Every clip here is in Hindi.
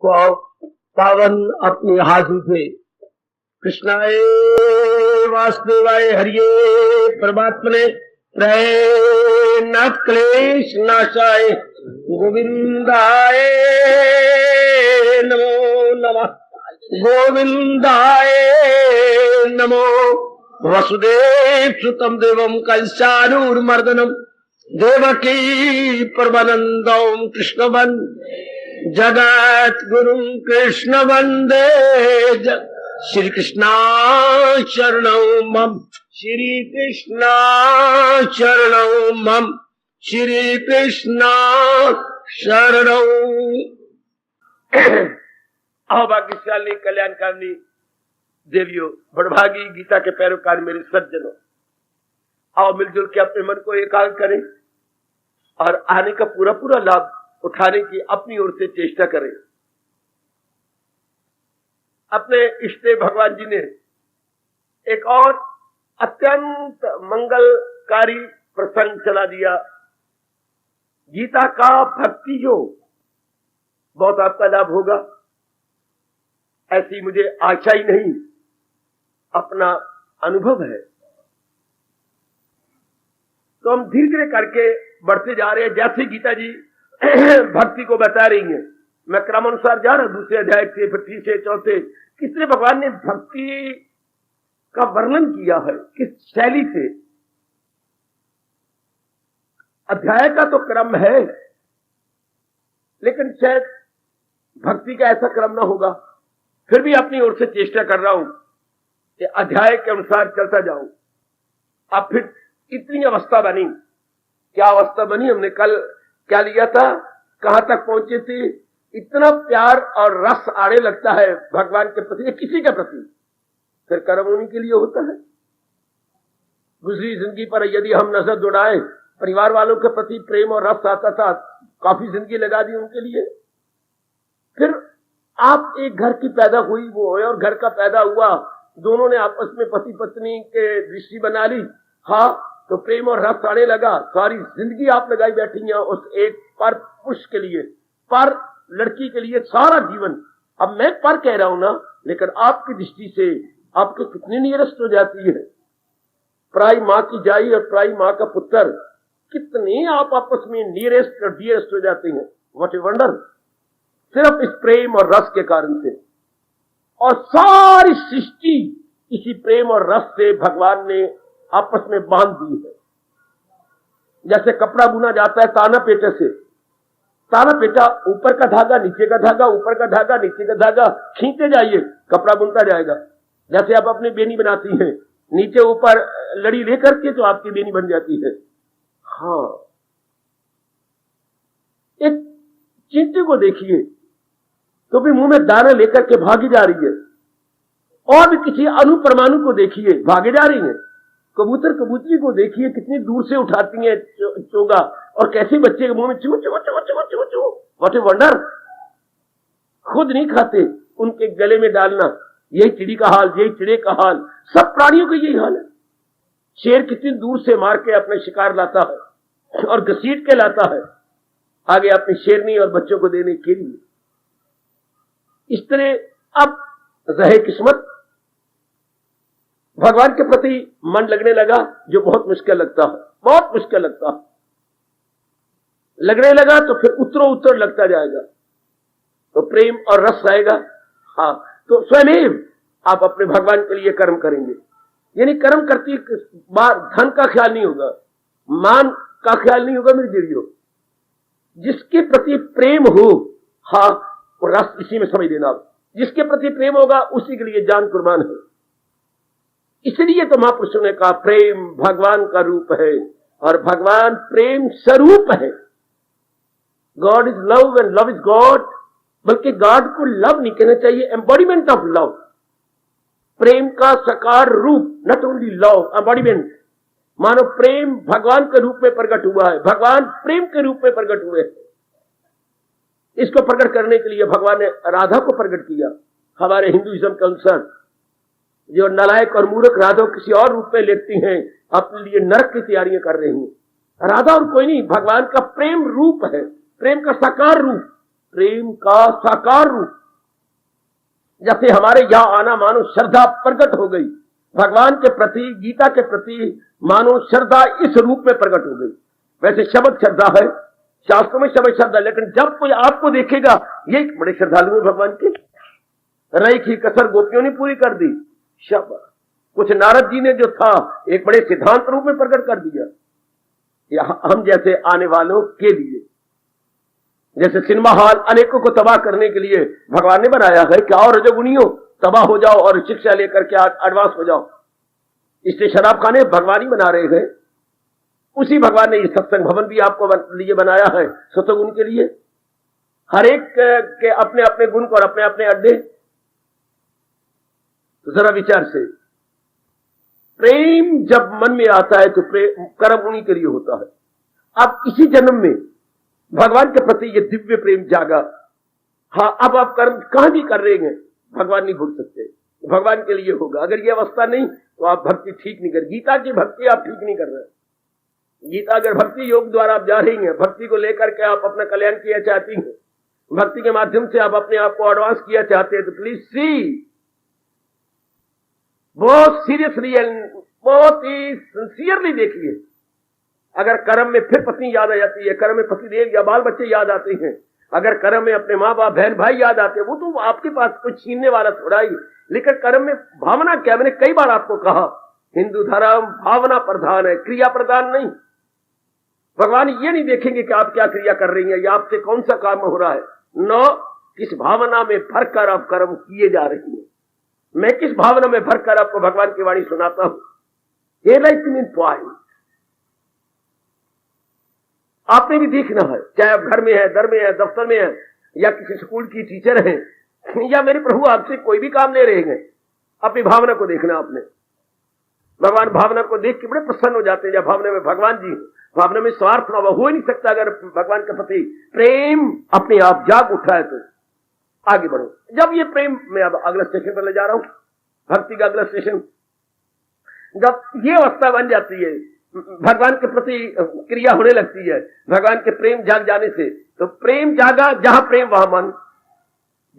को पावन अपने हाथ उठे। कृष्णाय वासुदेवाय हरिये परमात्मने प्रेम क्लेश नाशाय गोविंदाय नमो नमः। गोविंदाय नमो। वसुदेव सुतम देवम कंसानूरमर्दनम देवकी परमानंदम कृष्ण जगत गुरु कृष्ण वंदे श्री कृष्णा शरणौ मम। श्री कृष्णा शरणौ मम। श्री कृष्णा शरणौ। अभाग्यशाली कल्याणकारिणी देवियों, बड़भागी गीता के पैरोकार मेरे सज्जनों, आओ मिलजुल के अपने मन को एकाग्र करें और आने का पूरा पूरा लाभ उठाने की अपनी ओर से चेष्टा करें। अपने इष्ट भगवान जी ने एक और अत्यंत मंगलकारी प्रसंग चला दिया। गीता का भक्ति योग बहुत आपका लाभ होगा, ऐसी मुझे आशा ही नहीं, अपना अनुभव है। तो हम धीरे धीरे करके बढ़ते जा रहे हैं। जैसे गीता जी भक्ति को बता रही हैं, मैं क्रमानुसार जा रहा हूं, दूसरे अध्याय से फिर तीसरे चौथे, किस तरह भगवान ने भक्ति का वर्णन किया है, किस शैली से। अध्याय का तो क्रम है, लेकिन शायद भक्ति का ऐसा क्रम ना होगा। फिर भी अपनी ओर से चेष्टा कर रहा हूं कि अध्याय के अनुसार चलता जाऊं। अब फिर इतनी अवस्था बनी, क्या अवस्था बनी, हमने कल क्या लिया था, कहां तक पहुंचे थे। इतना प्यार और रस आने लगता है भगवान के प्रति या किसी के प्रति, फिर कर्म उन्हीं के लिए होता है। गुजरी जिंदगी पर यदि हम नजर दौड़ाएं, परिवार वालों के प्रति प्रेम और रस आता था, काफी जिंदगी लगा दी उनके लिए। फिर आप एक घर की पैदा हुई, वो और घर का पैदा हुआ, दोनों ने आपस में पति पत्नी के रिश्ते बना ली, हाँ, तो प्रेम और रस आने लगा। सारी जिंदगी आप लगाई बैठी हैं उस एक पर पुरुष के लिए, पर लड़की के लिए, सारा जीवन। अब मैं पर कह रहा हूं ना, लेकिन आपकी दृष्टि से आपके कितनी नियरेस्ट हो जाती है। पराई माँ की जाई और पराई माँ का पुत्र, कितने आप आपस में नियरेस्ट और डियरेस्ट हो जाते हैं। व्हाट ए वंडर, सिर्फ इस प्रेम और रस के कारण से। और सारी सृष्टि इसी प्रेम और रस से भगवान ने आपस में बांध दी है। जैसे कपड़ा बुना जाता है ताना पेटे से, ताना पेटा, ऊपर का धागा, नीचे का धागा, ऊपर का धागा, नीचे का धागा, खींचते जाइए, कपड़ा बुनता जाएगा। जैसे आप अपनी बेनी बनाती हैं, नीचे ऊपर लड़ी लेकर के तो आपकी बेनी बन जाती है। हाँ, एक चींटी को देखिए तो भी मुंह में दाना लेकर के भागी जा रही है, और भी किसी अणु परमाणु को देखिए भागे जा रही है। कबूतर कबूतरी को देखिए कितनी दूर से उठाती है चोगा, और कैसे बच्चे के मुंह में चू चू चू चू चू चू। व्हाट ए वंडर, खुद नहीं खाते, उनके गले में डालना। यही चिड़ी का हाल, यही चिड़े का हाल, सब प्राणियों का यही हाल है। शेर कितनी दूर से मार के अपने शिकार लाता है और घसीट के लाता है आगे अपनी शेरनी और बच्चों को देने के लिए। इस तरह अब रहे किस्मत, भगवान के प्रति मन लगने लगा, जो बहुत मुश्किल लगता है, बहुत मुश्किल लगता है। लगने लगा तो फिर उत्तर लगता जाएगा, तो प्रेम और रस आएगा। हाँ, तो स्वयं आप अपने भगवान के लिए कर्म करेंगे। यानी कर्म करती बार धन का ख्याल नहीं होगा, मान का ख्याल नहीं होगा। मेरी देवियों, जिसके प्रति प्रेम हो, हाँ, और रस इसी में समझ देना। जिसके प्रति प्रेम होगा उसी के लिए जान कुर्बान है। इसलिए तो महापुरुषों ने कहा प्रेम भगवान का रूप है और भगवान प्रेम स्वरूप है। God is love and love is God, बल्कि गॉड को लव नहीं कहना चाहिए, एम्बॉडीमेंट ऑफ लव, प्रेम का साकार रूप, नॉट ओनली लव, एम्बॉडीमेंट। मानो प्रेम भगवान के रूप में प्रकट हुआ है, भगवान प्रेम के रूप में प्रकट हुए हैं। इसको प्रकट करने के लिए भगवान ने राधा को प्रकट किया। हमारे हिंदुइज्म के अनुसार जो नालायक और मूर्ख राधा किसी और रूप में लेती हैं, अपने लिए नरक की तैयारियां कर रही हैं। राधा और कोई नहीं, भगवान का प्रेम रूप है, प्रेम का साकार रूप। प्रेम का साकार रूप। जैसे हमारे यहां आना मानो श्रद्धा प्रकट हो गई भगवान के प्रति, गीता के प्रति, मानो श्रद्धा इस रूप में प्रकट हो गई। वैसे शब्द श्रद्धा है, शास्त्रों में शब्द श्रद्धा, लेकिन जब कोई आपको देखेगा ये बड़े श्रद्धालु हैं भगवान के, रई की कसर गोपियों ने पूरी कर दी। शब्द कुछ नारद जी ने जो था एक बड़े सिद्धांत रूप में प्रकट कर दिया, हम जैसे आने वालों के लिए। जैसे सिनेमा हॉल अनेकों को तबाह करने के लिए भगवान ने बनाया है, क्या और रजोगुणियों तबाह हो जाओ और शिक्षा लेकर के एडवांस हो जाओ, इसलिए शराब खाने भगवान ही बना रहे हैं। उसी भगवान ने ये सत्संग भवन भी आपको लिए बनाया है सतगुण के लिए। हर एक के अपने अपने गुण और अपने अपने अड्डे। तो जरा विचार से, प्रेम जब मन में आता है तो कर्म उन्हीं के लिए होता है। अब इसी जन्म में भगवान के प्रति ये दिव्य प्रेम जागा। हाँ, अब आप कर्म कहां भी कर रहे हैं भगवान नहीं भूल सकते, भगवान के लिए होगा। अगर ये अवस्था नहीं तो आप भक्ति ठीक नहीं कर, गीता की भक्ति आप ठीक नहीं कर रहे। गीता अगर भक्ति योग द्वारा आप जा रही हैं, भक्ति को लेकर के आप अपना कल्याण किया चाहती हैं, भक्ति के माध्यम से आप अपने आप को एडवांस किया चाहते हैं, तो प्लीज सी, बहुत सीरियसली एंड बहुत ही सिंसियरली देखिए। अगर कर्म में फिर पत्नी याद आ जाती है, कर्म में पतिदेव या बाल बच्चे याद आते हैं, अगर कर्म में अपने माँ बाप बहन भाई याद आते हैं, वो तो आपके पास कुछ छीनने वाला थोड़ा ही। लेकिन कर्म में भावना क्या, मैंने कई बार आपको कहा, हिंदू धर्म भावना प्रधान है, क्रिया प्रधान नहीं। भगवान ये नहीं देखेंगे कि आप क्या क्रिया कर रही हैं या आपसे कौन सा काम हो रहा है, न किस भावना में भरकर आप कर्म किए जा रही हैं। मैं किस भावना में भरकर आपको भगवान की वाणी सुनाता हूं, ये लाइक पॉइंट आपने भी देखना है। चाहे आप घर में है, दर में है, दफ्तर में है, या किसी स्कूल की टीचर है, या मेरे प्रभु आपसे कोई भी काम ले रहे हैं, अपनी भावना को देखना आपने। भगवान भावना को देख के बड़े प्रसन्न हो जाते हैं। जब भावना में भगवान जी, भावना में स्वार्थ ना हो ही नहीं सकता। अगर भगवान के प्रति प्रेम अपने आप जाग उठा है तो आगे बढ़ो। जब ये प्रेम, मैं अब अगला स्टेशन पर ले जा रहा हूं, भक्ति का अगला स्टेशन, जब ये अवस्था बन जाती है, भगवान के प्रति क्रिया होने लगती है, भगवान के प्रेम जाग जाने से, तो प्रेम जागा, जहां प्रेम वहां मन,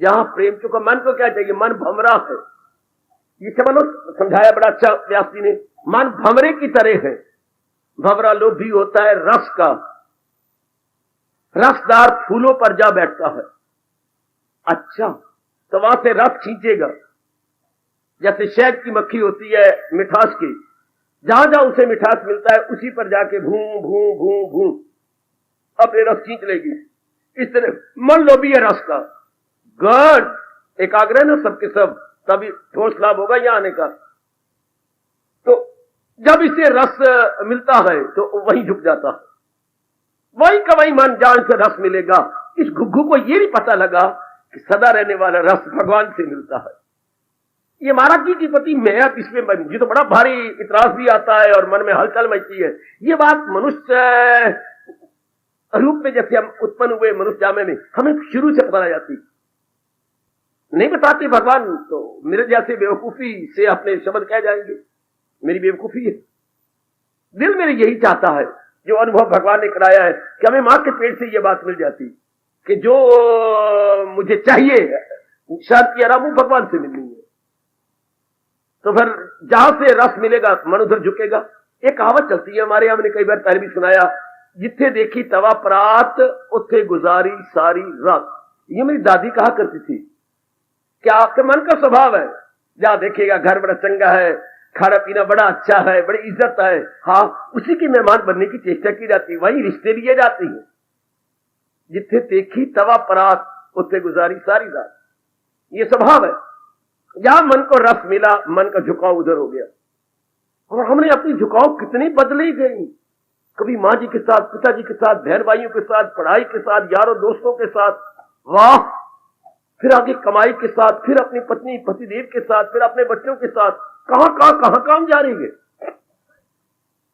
जहां प्रेम, क्योंकि मन को क्या चाहिए, मन भंवरा है। ये समझाया बड़ा अच्छा व्यास जी ने, मन भंवरे की तरह है। भंवरा लोभी होता है रस का, रसदार फूलों पर जा बैठता है। अच्छा, तो वहां से रस खींचेगा, जैसे शहद की मक्खी होती है मिठास की, जहां जहां उसे मिठास मिलता है उसी पर जाके भूं भूं भूं भूं अपने रस खींच लेगी। इस तरह मन लोभी है रस का। गड एकाग्र न सबके सब, तभी ठोस लाभ होगा यहां आने का। तो जब इसे रस मिलता है तो वहीं झुक जाता है, वही का वही मन, जान से रस मिलेगा। इस घुग्घू को ये नहीं पता लगा कि सदा रहने वाला रस भगवान से मिलता है। ये महाराज जी की पति मैं, अब इसमें मुझे तो बड़ा भारी इतराज भी आता है और मन में हलचल मचती है। ये बात मनुष्य रूप में जैसे हम उत्पन्न हुए मनुष्य जामे में हमें शुरू से पता जाती, नहीं बताते भगवान, तो मेरे जैसे बेवकूफी से अपने शब्द कह जाएंगे, मेरी बेवकूफी है। दिल मेरे यही चाहता है, जो अनुभव भगवान ने कराया है, कि हमें मां के पेट से ये बात मिल जाती कि जो मुझे चाहिए शांति आराम वो भगवान से मिलनी है। तो फिर जहां से रस मिलेगा मन उधर झुकेगा। एक कहावत चलती है हमारे यहां, मैंने कई बार पहले भी सुनाया, जिथे देखी तवा परात उथे गुजारी सारी रात। ये मेरी दादी कहा करती थी। क्या आपके मन का स्वभाव है, जहां देखेगा घर बड़ा चंगा है, खाना पीना बड़ा अच्छा है, बड़ी इज्जत है, हाँ उसी की मेहमान बनने की चेष्टा की जाती है, वही रिश्ते लिए जाती है। जिथे देखी तवा परात उथे गुजारी सारी रात, ये स्वभाव है। जहां मन को रस मिला मन का झुकाव उधर हो गया। और हमने अपनी झुकाव कितनी बदली गई, कभी माँ जी के साथ, पिताजी के साथ, बहन भाइयों के साथ, पढ़ाई के साथ, यारों दोस्तों के साथ, वाह, फिर आगे कमाई के साथ, फिर अपनी पत्नी पतिदेव के साथ, फिर अपने बच्चों के साथ, कहां हम जा रही है।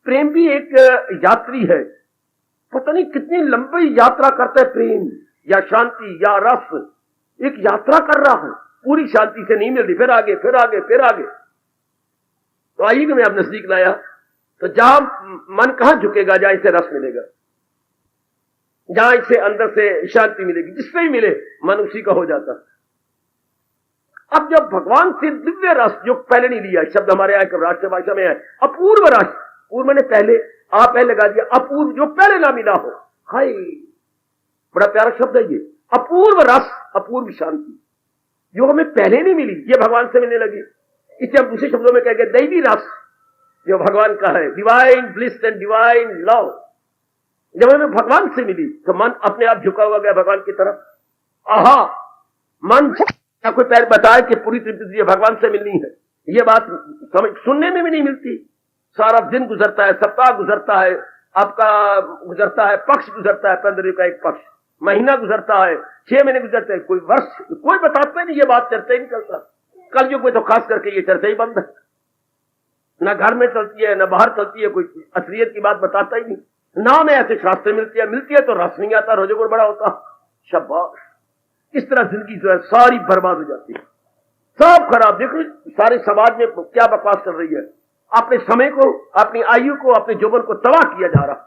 प्रेम भी एक यात्री है, पता नहीं कितनी लंबी यात्रा करता है प्रेम या शांति या रस, एक यात्रा कर रहा है, पूरी शांति से नहीं मिलती, फिर आगे फिर आगे फिर आगे। तो आइए कि मैं अब नजदीक लाया, तो जहां मन कहां झुकेगा, जहां इसे रस मिलेगा। जहां इससे अंदर से शांति मिलेगी, जिससे ही मिले मन उसी का हो जाता। अब जब भगवान से दिव्य रस, जो पहले नहीं लिया, शब्द हमारे यहाँ राष्ट्रीय भाषा में है अपूर्व रस, पूर्व मैंने पहले, आप पहले लगा दिया, अपूर्व जो पहले ना मिला हो। हाय, बड़ा प्यारा शब्द है ये, अपूर्व रस, अपूर्व शांति जो हमें पहले नहीं मिली, ये भगवान से मिलने लगी। इसे हम दूसरे शब्दों में कहेंगे दैवी रस, जो भगवान का है, divine bliss and divine love. जब हमें भगवान से मिली तो मन अपने आप झुका हुआ गया भगवान की तरफ। आहा, मन क्या कोई पैर बताए कि पूरी तरीके से भगवान से मिलनी है, ये बात समझ सुनने में भी नहीं मिलती। सारा दिन गुजरता है, सप्ताह गुजरता है, आपका गुजरता है, पक्ष गुजरता है, 15 का एक पक्ष, महीना गुजरता है, 6 महीने गुजरते हैं, कोई वर्ष, कोई बताता ही नहीं, ये बात चर्चा ही नहीं चलता। कलयुग में तो खास करके ये चर्चा ही बंद है, ना घर में चलती है, ना बाहर चलती है, कोई असलियत की बात बताता ही नहीं। नाम ऐसे शास्त्र मिलती है तो रस नहीं आता, रोजोगुण बड़ा होता। शाबाश, इस तरह जिंदगी जो है सारी बर्बाद हो जाती है, सब खराब। देखो सारे समाज में क्या बकवास कर रही है, अपने समय को, अपनी आयु को, अपने जीवन को तबाह किया जा रहा।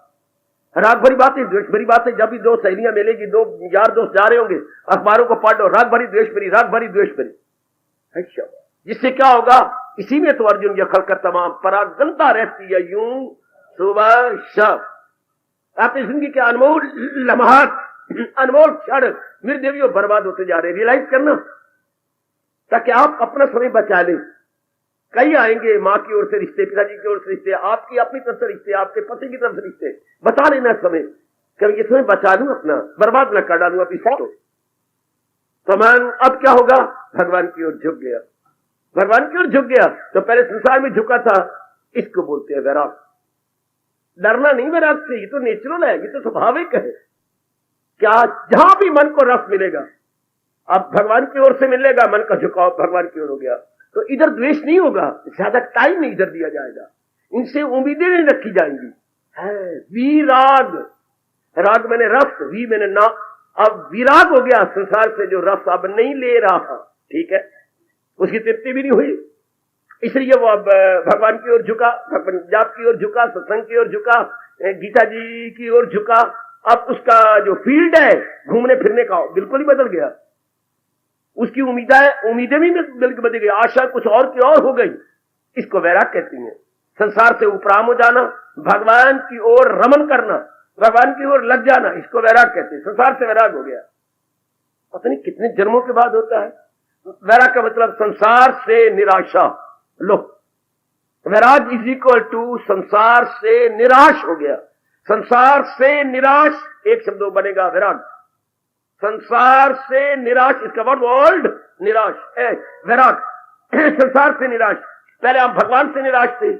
राग भरी बातें, द्वेष भरी बातें। जब भी दो सहेलियां मिलेगी, दो यार दोस्त जा रहे होंगे, अखबारों को पढ़ लो, राग भरी द्वेष भरी, राग भरी द्वेष भरी। अच्छा, जिससे क्या होगा, इसी में तो अर्जुन यखल कर तमाम परागनता रहती है, यूं सुबह शाम। आपकी जिंदगी के अनमोल लम्हात, अनमोल क्षण मेरे देवियों बर्बाद होते जा रहे। रियलाइज करना, ताकि आप अपना समय बचा लें। कई आएंगे, माँ की ओर से रिश्ते, पिताजी की ओर से रिश्ते, आपकी अपनी तरफ से रिश्ते, आपके पति की तरफ से रिश्ते। बता लेना समय, कभी ये समय बचा लूं, अपना बर्बाद न कर डालूं अपनी साथ। तो मन अब क्या होगा, भगवान की ओर झुक गया, भगवान की ओर झुक गया। तो पहले संसार में झुका था, इसको बोलते हैं वैराग। डरना नहीं वैराग से, ये तो नेचुरल है, ये तो स्वाभाविक है। क्या जहां भी मन को रस मिलेगा, अब भगवान की ओर से मिलेगा, मन का झुकाव भगवान की ओर हो गया, तो इधर द्वेष नहीं होगा, ज्यादा टाइम नहीं इधर दिया जाएगा, इनसे उम्मीदें नहीं रखी जाएंगी। है विराग, राग मैंने रस, वी मैंने ना, अब विराग हो गया संसार से, जो रस अब नहीं ले रहा। ठीक है, उसकी तृप्ति भी नहीं हुई, इसलिए वो अब भगवान की ओर झुका, भगवान जाप की ओर झुका, सत्संग की ओर झुका, गीता जी की ओर झुका। अब उसका जो फील्ड है घूमने फिरने का बिल्कुल ही बदल गया, उसकी उम्मीदें भी बिल्कुल बदल गई, आशा कुछ और की और हो गई। इसको वैराग कहती हैं। संसार से उपराम हो जाना, भगवान की ओर रमन करना, भगवान की ओर लग जाना, इसको वैराग कहते हैं। संसार से वैराग हो गया, पता नहीं कितने जन्मों के बाद होता है। वैराग का मतलब संसार से निराशा। लो, वैराग इज इक्वल टू संसार से निराश हो गया। संसार से निराश एक शब्द बनेगा वैराग। संसार से निराश, इसका वर्ड निराश है वैराग। संसार से निराश, पहले आप भगवान से निराश थे,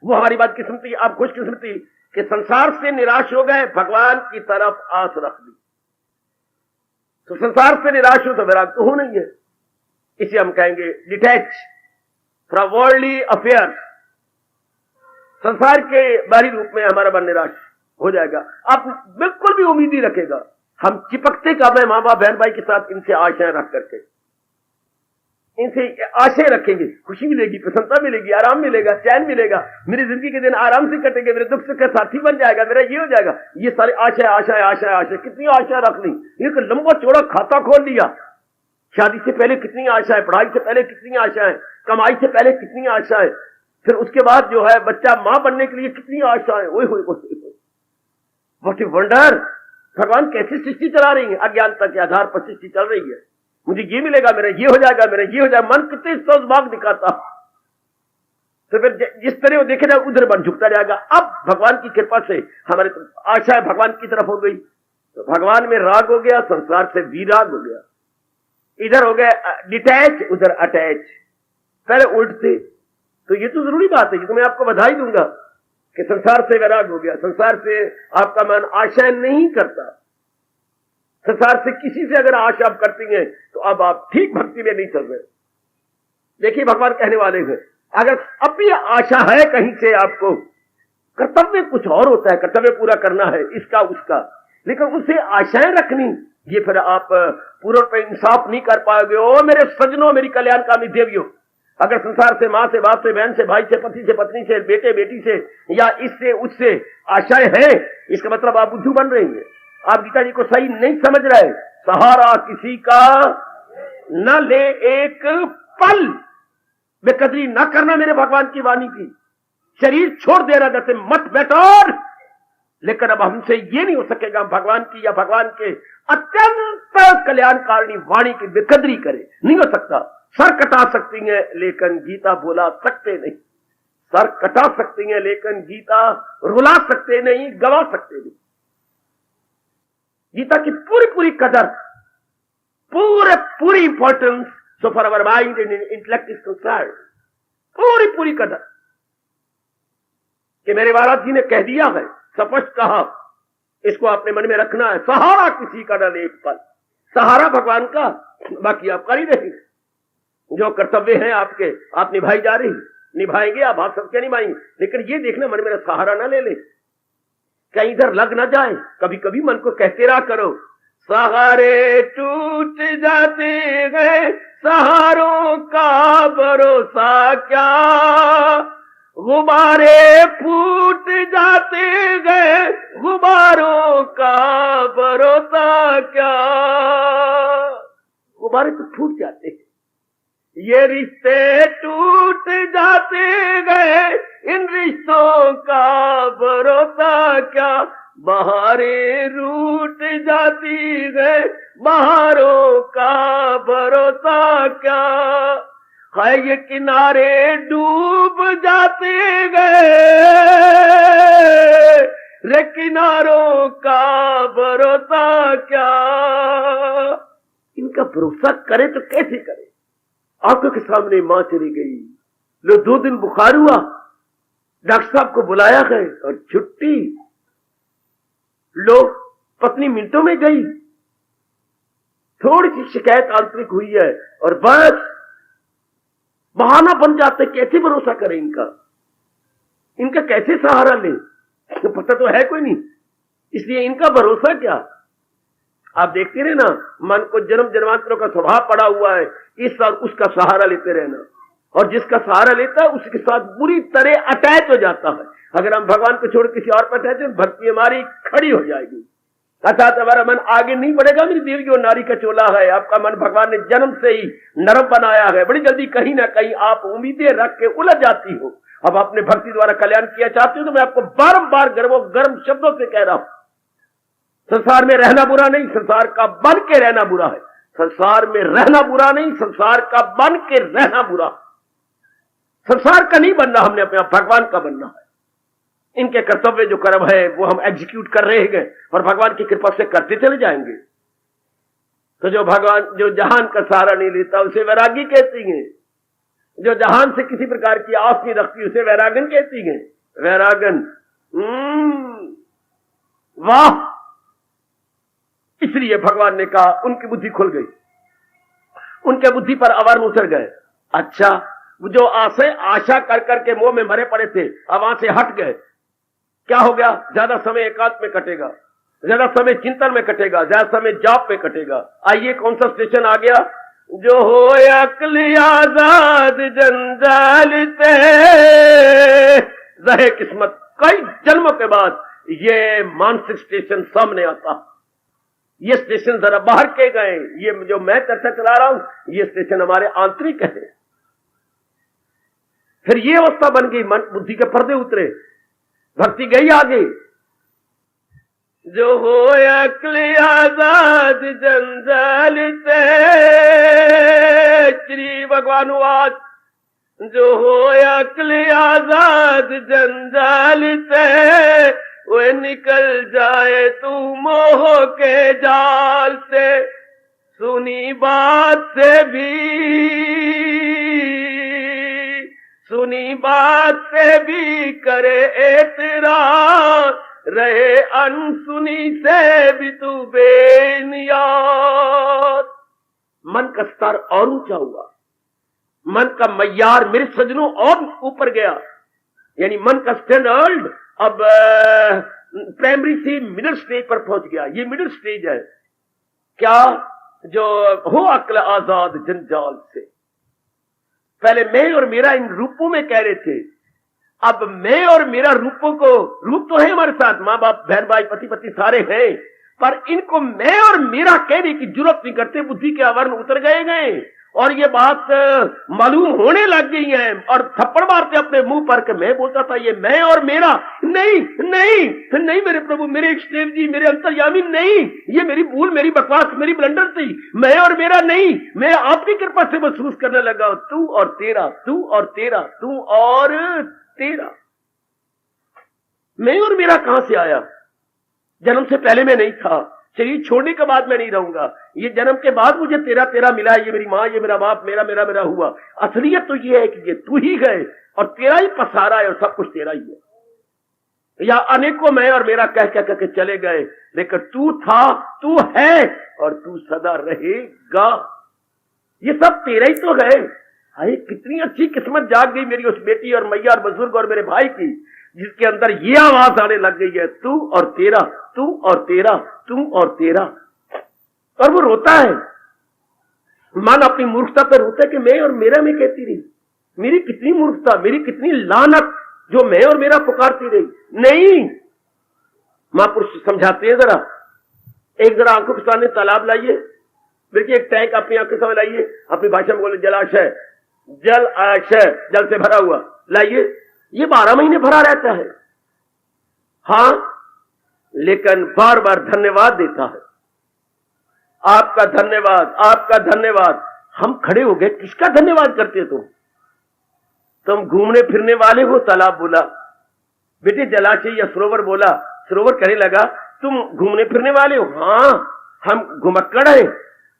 वो हमारी बात किस्मती, आप खुशकिस्मती कि संसार से निराश हो गए, भगवान की तरफ आस रख दी। तो संसार से निराश हो तो वैराग तो हो नहीं है, इसे हम कहेंगे डिटैच फ्रॉम वर्ल्डली अफेयर्स। संसार के बाहरी रूप में हमारा मन निराश हो जाएगा, आप बिल्कुल भी उम्मीद ही रखेगा। हम चिपकते कब है माँ बाप बहन भाई के साथ, इनसे आशाएं रख करके, इनसे आशाएं रखेंगे, खुशी मिलेगी, प्रसन्नता मिलेगी, आराम मिलेगा, चैन मिलेगा, मेरी जिंदगी के दिन आराम से कटेंगे, मेरे दुख सुख का साथी बन जाएगा, मेरा ये हो जाएगा। ये सारे आशाएं, कितनी आशा रख ली, एक लंबा चौड़ा खाता खोल लिया। शादी से पहले कितनी आशाएं, पढ़ाई से पहले कितनी आशाएं, कमाई से पहले कितनी आशाएं, फिर उसके बाद जो है बच्चा मां बनने के लिए कितनी आशाएं। ओए होए, व्हाट ए वंडर! भगवान कैसी सृष्टि चला रही है, अज्ञानता के आधार पर सृष्टि चल रही है। मुझे ये मिलेगा, मेरा ये हो जाएगा, मेरा ये हो जाएगा, मन कितने सोच भाग दिखाता। तो फिर जिस तरह वो देखे जाए उधर मन झुकता जाएगा। अब भगवान की कृपा से हमारे आशा भगवान की तरफ हो गई, तो भगवान में राग हो गया, संसार से विराग हो गया। इधर हो गया डिटैच, उधर अटैच, पहले उल्ट थे। तो ये तो जरूरी बात है, ये तो मैं आपको बधाई दूंगा कि संसार से वैराग हो गया। संसार से आपका मन आशा नहीं करता। संसार से किसी से अगर आशा आप करती हैं तो अब आप ठीक भक्ति में नहीं चल रहे। देखिए भगवान कहने वाले हैं, अगर अब भी आशा है कहीं से आपको, कर्तव्य कुछ और होता है, कर्तव्य पूरा करना है, इसका उसका, लेकिन उसे आशाएं रखनी, ये फिर आप पूर्ण पे इंसाफ नहीं कर पाओगे। ओ मेरे सजनों, मेरी कल्याणकामी देवियों, अगर संसार से मां से बाप से बहन से भाई से पति से पत्नी से बेटे बेटी से या इससे उससे आशाएं हैं, इसका मतलब आप बुद्धू बन रही हैं। आप गीता जी को सही नहीं समझ रहे। सहारा किसी का न ले एक पल, बेकदरी न करना मेरे भगवान की वाणी की, शरीर छोड़ देना जैसे मत बैठो। लेकिन अब हमसे ये नहीं हो सकेगा भगवान की या भगवान के अत्यंत कल्याणकारिणी वाणी की बेकदरी करे, नहीं हो सकता। सर कटा सकती हैं लेकिन गीता बोला सकते नहीं, सर कटा सकती हैं लेकिन गीता रुला सकते नहीं, गवा सकते नहीं। गीता की पूरी पूरी कदर, पूरी importance so for our mind and intellect is concern, पूरी पूरी कदर कि मेरे महाराज जी ने कह दिया है, स्पष्ट कहा, इसको अपने मन में रखना है। सहारा किसी का न एक पल, सहारा भगवान का, बाकी आप कर ही रहेंगे। जो कर्तव्य है आपके, आप निभाई जा रही, निभाएंगे आप, बात सबके निभाएंगे, लेकिन ये देखना मन मेरा सहारा ना ले ले, कहीं इधर लग ना जाए। कभी कभी मन को कहते रहा करो, सहारे टूट जाते हैं, सहारों का भरोसा क्या, गुब्बारे फूट जाते गए, गुब्बारों का भरोसा क्या। गुब्बारे तो फूट जाते हैं, ये रिश्ते टूट जाते गए, इन रिश्तों का भरोसा क्या, बहारें रूठ जाती गए, बहारों का भरोसा क्या, है ये किनारे डूब जाते गए, रे किनारों का भरोसा क्या। इनका भरोसा करे तो कैसे करे। आंखों के सामने मां चली गई, लो 2 दिन बुखार हुआ, डॉक्टर साहब को बुलाया गए और छुट्टी, लो पत्नी मिनटों में गई, थोड़ी सी शिकायत आंतरिक हुई है और बस बहाना बन जाते। कैसे भरोसा करें इनका, इनका कैसे सहारा लें, तो पता तो है कोई नहीं, इसलिए इनका भरोसा क्या। आप देखते रहे ना, मन को जन्म जन्मांतरों का स्वभाव पड़ा हुआ है, इस और उसका सहारा लेते रहना, और जिसका सहारा लेता है उसके साथ बुरी तरह अटैच हो जाता है। अगर हम भगवान को छोड़ किसी और पर अटैच हैं, भक्ति हमारी खड़ी हो जाएगी, अर्थात हमारा मन आगे नहीं बढ़ेगा। मेरी देवी जो नारी का चोला है, आपका मन भगवान ने जन्म से ही नरम बनाया है, बड़ी जल्दी कहीं ना कहीं आप उम्मीदें रख के उलझ जाती हो। अब अपने भक्ति द्वारा कल्याण किया चाहती हो तो मैं आपको बारंबार गर्म शब्दों से कह रहा हूं, संसार में रहना बुरा नहीं, संसार का बन के रहना बुरा है। संसार में रहना बुरा नहीं, संसार का बन के रहना बुरा। संसार का नहीं बनना हमने, अपने भगवान का बनना है। इनके कर्तव्य जो कर्म है वो हम एग्जीक्यूट कर रहे हैं और भगवान की कृपा से करते चले जाएंगे। तो जो भगवान, जो जहान का सहारा नहीं लेता उसे वैरागी कहती हैं, जो जहान से किसी प्रकार की आस नहीं रखती उसे वैरागन कहती हैं। वैरागन, वाह। इसलिए भगवान ने कहा, उनकी बुद्धि खुल गई, उनके बुद्धि पर अवर्ण उतर गए। अच्छा, जो आशा कर करके मोह में मरे पड़े थे, अब वहां से हट गए। क्या हो गया? ज्यादा समय एकांत में कटेगा, ज्यादा समय चिंतन में कटेगा, ज्यादा समय जॉब पे कटेगा। आइए कौन सा स्टेशन आ गया? जो हो अक्ल आजाद जंजाल से रहे किस्मत। कई जन्मों के बाद ये मानसिक स्टेशन सामने आता। ये स्टेशन जरा बाहर के गए, ये जो मैं चर्चा चला रहा हूं ये स्टेशन हमारे आंतरिक है। फिर ये अवस्था बन गई, मन बुद्धि के पर्दे उतरे, भक्ति गई आगे। जो हो अक्ल आजाद जंजाल से, श्री भगवान वाद, जो हो अक्ल आजाद जंजाल से, वो निकल जाए तू मोह के जाल से। सुनी बात से भी करे एतराज, रहे अनसुनी से भी तू बेनियाद। मन का स्तर और ऊंचा हुआ, मन का मय्यार मेरे सजनों और ऊपर गया, यानी मन का स्टैंडर्ड अब प्राइमरी से मिडिल स्टेज पर पहुंच गया। ये मिडिल स्टेज है क्या? जो हो अक्ल आजाद जंजाल से। पहले मैं और मेरा इन रूपों में कह रहे थे, अब मैं और मेरा रूपों को, रूप तो है हमारे साथ, माँ बाप बहन भाई पति पति सारे हैं, पर इनको मैं और मेरा कहने की जरूरत नहीं करते, बुद्धि के आवरण उतर गए और ये बात मालूम होने लग गई है और थप्पड़ मारते अपने मुंह पर कि मैं बोलता था ये मैं और मेरा। नहीं नहीं नहीं मेरे प्रभु, मेरे एक्सट्रीम जी, मेरे अंतर्यामी, नहीं, ये मेरी भूल, मेरी बकवास, मेरी ब्लंडर थी। मैं और मेरा नहीं, मैं आपकी कृपा से महसूस करने लगा तू और तेरा, तू और तेरा, तू और तेरा। मैं और मेरा कहां से आया? जन्म से पहले मैं नहीं था, शरीर छोड़ने के बाद मैं नहीं रहूंगा, ये जन्म के बाद मुझे तेरा तेरा मिला है, ये मेरी माँ, ये मेरा बाप, मेरा मेरा मेरा हुआ। असलियत तो ये है कि ये तू ही गए और तेरा ही पसारा है और सब कुछ तेरा ही है। या अनेकों मैं और मेरा कह कह के चले गए, लेकिन तू था, तू है और तू सदा रहेगा। ये सब तेरा ही तो है। हाय, कितनी अच्छी किस्मत जाग गई मेरी उस बेटी और मैया और बुजुर्ग और मेरे भाई की, जिसके अंदर ये आवाज आने लग गई है, तू और तेरा, तू और तेरा, तू और तेरा। और वो रोता है, मन अपनी मूर्खता पर रोता है कि मैं और मेरा में कहती रही। मेरी कितनी मूर्खता, मेरी कितनी लानत, जो मैं और मेरा पुकारती रही। नहीं, महापुरुष समझाते हैं जरा, एक जरा आंखों के सामने तालाब लाइए, देखिए एक टैंक अपनी आंखों के सामने लाइए, अपनी भाषा में बोले जलाशय, जल आशय, जल से भरा हुआ लाइए, ये 12 महीने भरा रहता है। हां, लेकिन बार बार धन्यवाद देता है, आपका धन्यवाद, आपका धन्यवाद। हम खड़े हो गए, किसका धन्यवाद करते तुम घूमने फिरने वाले हो? तालाब बोला, बेटे जलाशय या सरोवर बोला, सरोवर कहने लगा तुम घूमने फिरने वाले हो। हां, हम घुमक्कड़ हैं।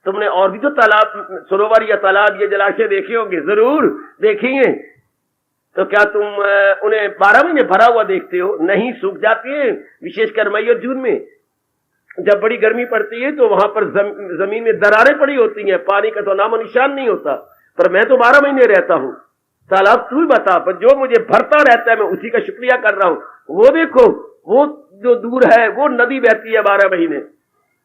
तुमने और भी तो तालाब, सरोवर या तालाब या जलाशय देखे होंगे, जरूर देखेंगे। तो क्या तुम उन्हें 12 महीने भरा हुआ देखते हो? नहीं, सूख जाती है, विशेषकर मई और जून में। जब बड़ी गर्मी पड़ती है तो वहां पर जमीन में दरारें पड़ी होती हैं, पानी का तो नामो निशान नहीं होता। पर मैं तो 12 महीने रहता हूं। तालाब तू ही बता, पर जो मुझे भरता रहता है मैं उसी का शुक्रिया कर रहा हूं। वो देखो, वो जो दूर है वो नदी बहती है 12 महीने,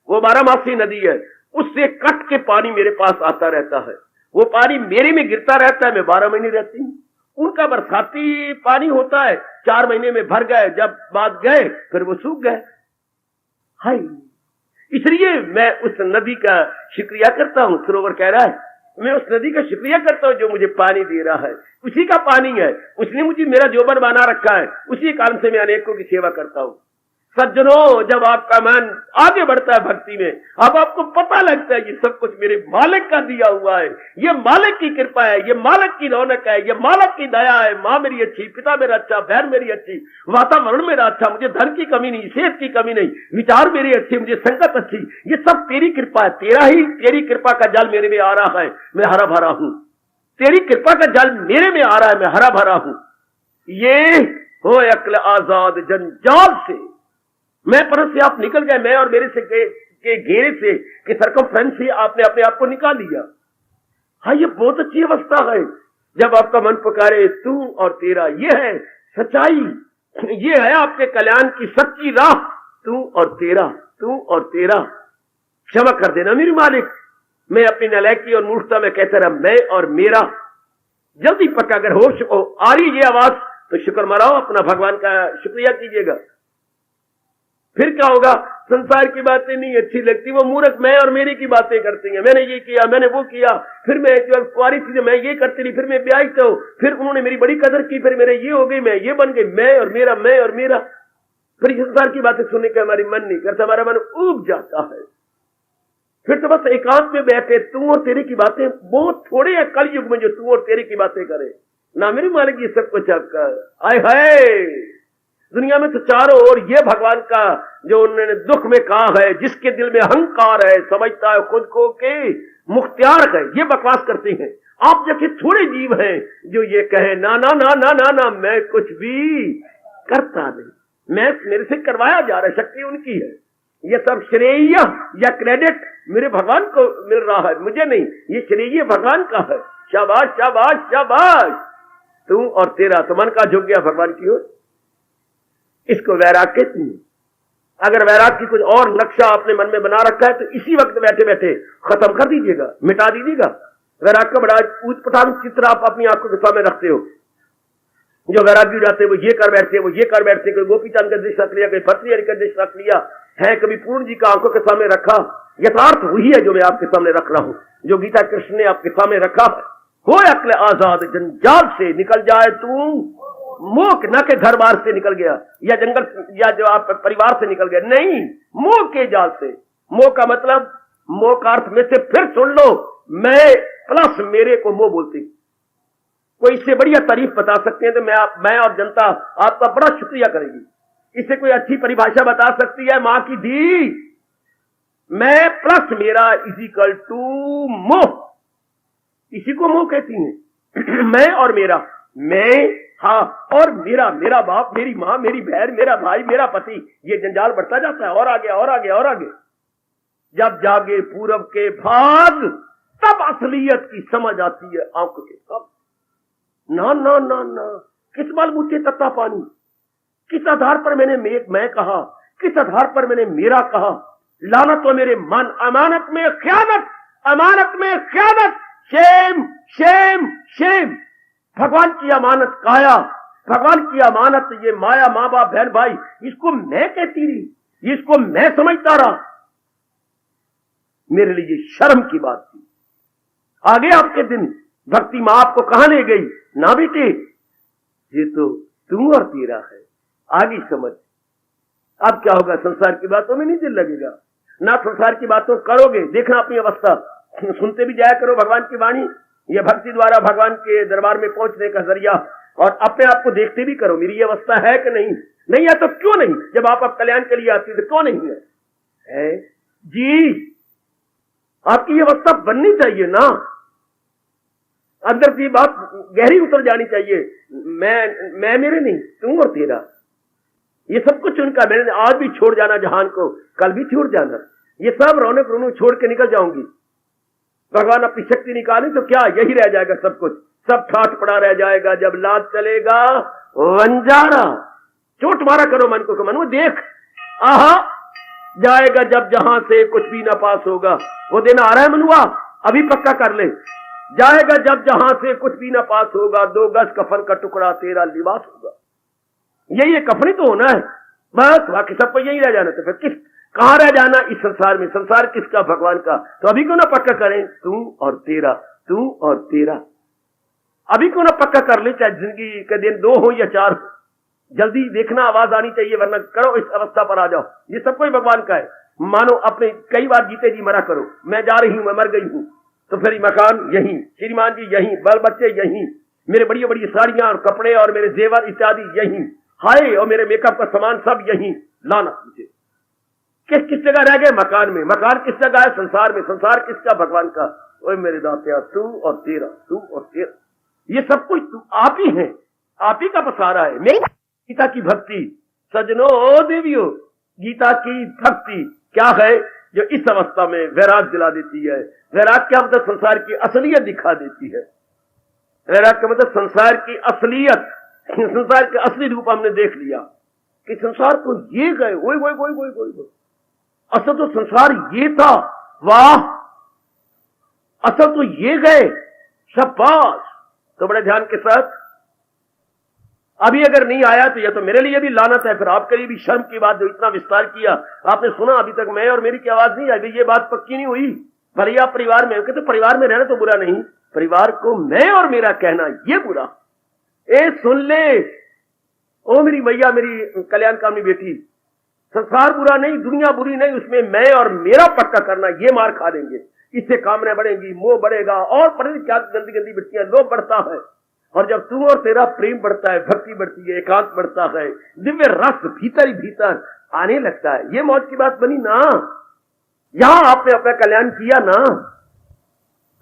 वो 12 मासी नदी है, उससे कट के पानी मेरे पास आता रहता है। वो पानी मेरे में गिरता रहता है, मैं 12 महीने रहती हूं। उनका बरसाती पानी होता है, 4 महीने में भर गए, जब बाद गए फिर वो सूख गए। हाय, इसलिए मैं उस नदी का शुक्रिया करता हूं। सरोवर कह रहा है मैं उस नदी का शुक्रिया करता हूं जो मुझे पानी दे रहा है, उसी का पानी है, उसने मुझे मेरा जोबन बना रखा है, उसी कारण से मैं अनेकों की सेवा करता हूं। सज्जनों, जब आपका मन आगे बढ़ता है भक्ति में, अब आपको पता लगता है ये सब कुछ मेरे मालिक का दिया हुआ है, ये मालिक की कृपा है, ये मालिक की रौनक है, ये मालिक की दया है। माँ मेरी अच्छी, पिता मेरा अच्छा, बहन मेरी अच्छी, वातावरण मेरा अच्छा, मुझे धन की कमी नहीं, सेहत की कमी नहीं, विचार मेरे अच्छे, मुझे संगत अच्छी, ये सब तेरी कृपा है। तेरी कृपा का जल मेरे में आ रहा है, मैं हरा भरा हूं। तेरी कृपा का जल मेरे में आ रहा है, मैं हरा भरा हूं। ये हो अक्ल आजाद जंजाल से, मैं परत से आप निकल गए, मैं और मेरे से के घेरे से, के सर्कमफ्रेंस से आपने अपने आप को निकाल लिया। हाँ, ये बहुत अच्छी अवस्था है जब आपका मन पुकारे तू और तेरा। ये है सच्चाई, ये है आपके कल्याण की सच्ची राह, तू और तेरा, तू और तेरा। क्षमा कर देना मेरे मालिक, मैं अपनी नलायकी और मूर्खता में कहता रहा मैं और मेरा। जल्दी पक्का, अगर होश आ रही ये आवाज तो शुक्र मनाओ, अपना भगवान का शुक्रिया कीजिएगा। फिर क्या होगा? संसार की बातें नहीं अच्छी लगती, वो मूर्ख मैं और मेरे की बातें करती हैं। मैंने ये किया, मैंने वो किया, फिर मैं जब कुआरी थी मैं ये करती रही, फिर मैं ब्याह तो, फिर उन्होंने मेरी बड़ी कदर की, फिर मेरे ये हो गई, मैं ये बन गई, मैं और मेरा, मैं और मेरा। फिर संसार की बातें सुनने का हमारी मन नहीं करता, हमारा मन ऊब जाता है। फिर तो बस एकांत में बैठे, तू और तेरे की बातें बहुत थोड़े हैं कल युग में जो तू और तेरे की बातें करे ना। मेरे मालिक ये सब कुछ आपका आए है। दुनिया में तो चारों ओर ये भगवान का जो उन्होंने दुख में कहा है, जिसके दिल में अहंकार है, समझता है खुद को के मुख्तियार है, ये बकवास करते हैं। आप जैसे थोड़े जीव हैं जो ये कहे ना ना ना ना ना ना, मैं कुछ भी करता नहीं, मैं मेरे से करवाया जा रहा है, शक्ति उनकी है। ये सब श्रेय या क्रेडिट मेरे भगवान को मिल रहा है, मुझे नहीं। ये श्रेय भगवान का है। शाबाश शाबाश शाबाश, तू और तेरा। तो मन का झुक गया भगवान की ओर, इसको वैराग कहते हैं। अगर वैराग की कुछ और नक्शा आपने मन में बना रखा है तो इसी वक्त बैठे बैठे खत्म कर दीजिएगा, मिटा दीजिएगा। वैराग का बड़ा ऊटपटांग चित्र आप अपनी आंखों के सामने रखते हो। जो वैरागी जाते हैं वो ये कर बैठते हैं, वो ये कर बैठते हैं, कोई गोपी चंद का दृश्य रख लिया, कोई भर्तृहरि का दृश्य रख लिया, है कभी पूर्ण जी का आंखों के सामने रखा? यथार्थ वही है जो मैं आपके सामने रख रहा हूं, जो गीता कृष्ण ने आपके सामने रखा है। हो अक्ल आजाद जंजाल से निकल जाए तू, मोह न के घर बार से निकल गया या जंगल या जो आप परिवार से निकल गया, नहीं, मोह के जाल से। मोह का मतलब, मोह का अर्थ में से फिर सुन लो, मैं प्लस मेरे को मोह बोलती। कोई इससे बढ़िया तारीफ बता सकते हैं तो मैं और जनता आपका बड़ा शुक्रिया करेगी। इससे कोई अच्छी परिभाषा बता सकती है मां की दी? मैं प्लस मेरा इजिकल टू मोह, इसी को मोह कहती हैं। मैं और मेरा, मैं, हाँ, और मेरा, मेरा बाप, मेरी मां, मेरी बहन, मेरा भाई, मेरा पति, ये जंजाल बढ़ता जाता है और आगे और आगे और आगे। जब जागे पूरब के भाग तब असलियत की समझ आती है आंखों के सब। ना ना ना ना, किस बाल मुझे तत्ता पानी, किस आधार पर मैंने मैं कहा, किस आधार पर मैंने मेरा कहा? लानत तो मेरे मन, अमानत में ख्यानत, अमानत में ख्यानत, शेम शेम शेम। भगवान की अमानत काया, भगवान की अमानत ये माया, माँ बाप, बहन भाई, इसको मैं कहती रही, इसको मैं समझता रहा। मेरे लिए शर्म की बात थी। आगे आपके दिन भक्ति मां आपको कहां ले गई? ना बेटे, ये तो तू और तेरा है, आगे समझ। अब क्या होगा? संसार की बातों में नहीं दिल लगेगा ना, संसार की बातों करोगे। देखना अपनी अवस्था, सुनते भी जाया करो भगवान की वाणी, यह भक्ति द्वारा भगवान के दरबार में पहुंचने का जरिया, और अपने आप को देखते भी करो, मेरी ये अवस्था है कि नहीं? नहीं है तो क्यों नहीं? जब आप कल्याण के लिए आती है तो क्यों नहीं है जी? आपकी ये अवस्था बननी चाहिए ना, अंदर की बात गहरी उतर जानी चाहिए। मैं मेरे नहीं, तू और तेरा, ये सब कुछ उनका। मैंने आज भी छोड़ जाना जहान को, कल भी छोड़ जाना, ये सब रौनक रोनू छोड़ के निकल जाऊंगी। भगवान अपनी शक्ति निकाले तो क्या यही रह जाएगा? सब कुछ, सब ठाठ पड़ा रह जाएगा। जब लाद चलेगा वंजारा, चोट मारा करो मन को, मन वो देख, आहा जाएगा जब जहां से कुछ भी ना पास होगा। वो दिन आ रहा है मनुआ, अभी पक्का कर ले, जाएगा जब जहां से कुछ भी ना पास होगा। 2 गज कफन का टुकड़ा तेरा लिबास होगा। यही कफनी तो होना है बस, बाकी सबको यही रह जाना। तो फिर किस, कहां रह जाना इस संसार में? संसार किसका? भगवान का। तो अभी क्यों ना पक्का करें, तू और तेरा, तू और तेरा। अभी क्यों ना पक्का कर ले, चाहे जिंदगी के दिन 2 हो या 4 हो। जल्दी देखना, आवाज आनी चाहिए, वरना करो इस अवस्था पर आ जाओ। ये सब कोई भगवान का है। मानो अपने कई बार जीते जी मरा करो, मैं जा रही हूं, मैं मर गई हूं, तो फिर मकान यहीं, श्रीमान जी यहीं, बाल बच्चे यहीं, मेरे बड़ी बड़ी साड़ियां और कपड़े और मेरे जेवर इत्यादि यहीं, हाय, और मेरे मेकअप का सामान सब यहीं। लाना मुझे किस किस जगह रह गए? मकान में। मकान किस जगह है? संसार में। संसार किसका? भगवान का। ओए मेरे दातिया, तू और तेरा, तू और तेरा, ये सब कुछ तू आप ही है, आप ही का पसारा है। मेरी गीता की भक्ति सजनो देवियों, गीता की भक्ति क्या है? जो इस अवस्था में वैराग दिला देती है। वैराग क्या मतलब? संसार की असलियत दिखा देती है। वैराग का मतलब संसार की असलियत, संसार के असली रूप हमने देख लिया कि संसार तो ये गए, वही वही वही वही वही, असल तो संसार ये था, वाह, असल तो ये गए, शाबाश। तो बड़े ध्यान के साथ, अभी अगर नहीं आया तो यह तो मेरे लिए भी लानत है, फिर आपके लिए भी शर्म की बात। जो इतना विस्तार किया आपने सुना, अभी तक मैं और मेरी की आवाज नहीं आई, ये बात पक्की नहीं हुई। भले आप परिवार में हो, तो परिवार में रहना तो बुरा नहीं, परिवार को मैं और मेरा कहना ये बुरा। ए सुन ले ओ मेरी भैया, मेरी कल्याण कामनी बेटी, संसार बुरा नहीं, दुनिया बुरी नहीं, उसमें मैं और मेरा पक्का करना, ये मार खा देंगे। इससे कामना बढ़ेगी, मोह बढ़ेगा, और पढ़े क्या गंदी गंदी वृत्तियां, लोभ बढ़ता है। और जब तू और तेरा प्रेम बढ़ता है, भक्ति बढ़ती है, एकांत बढ़ता है, दिव्य रस भीतर ही भीतर आने लगता है। ये मौज की बात बनी ना, यहां आपने अपना कल्याण किया ना,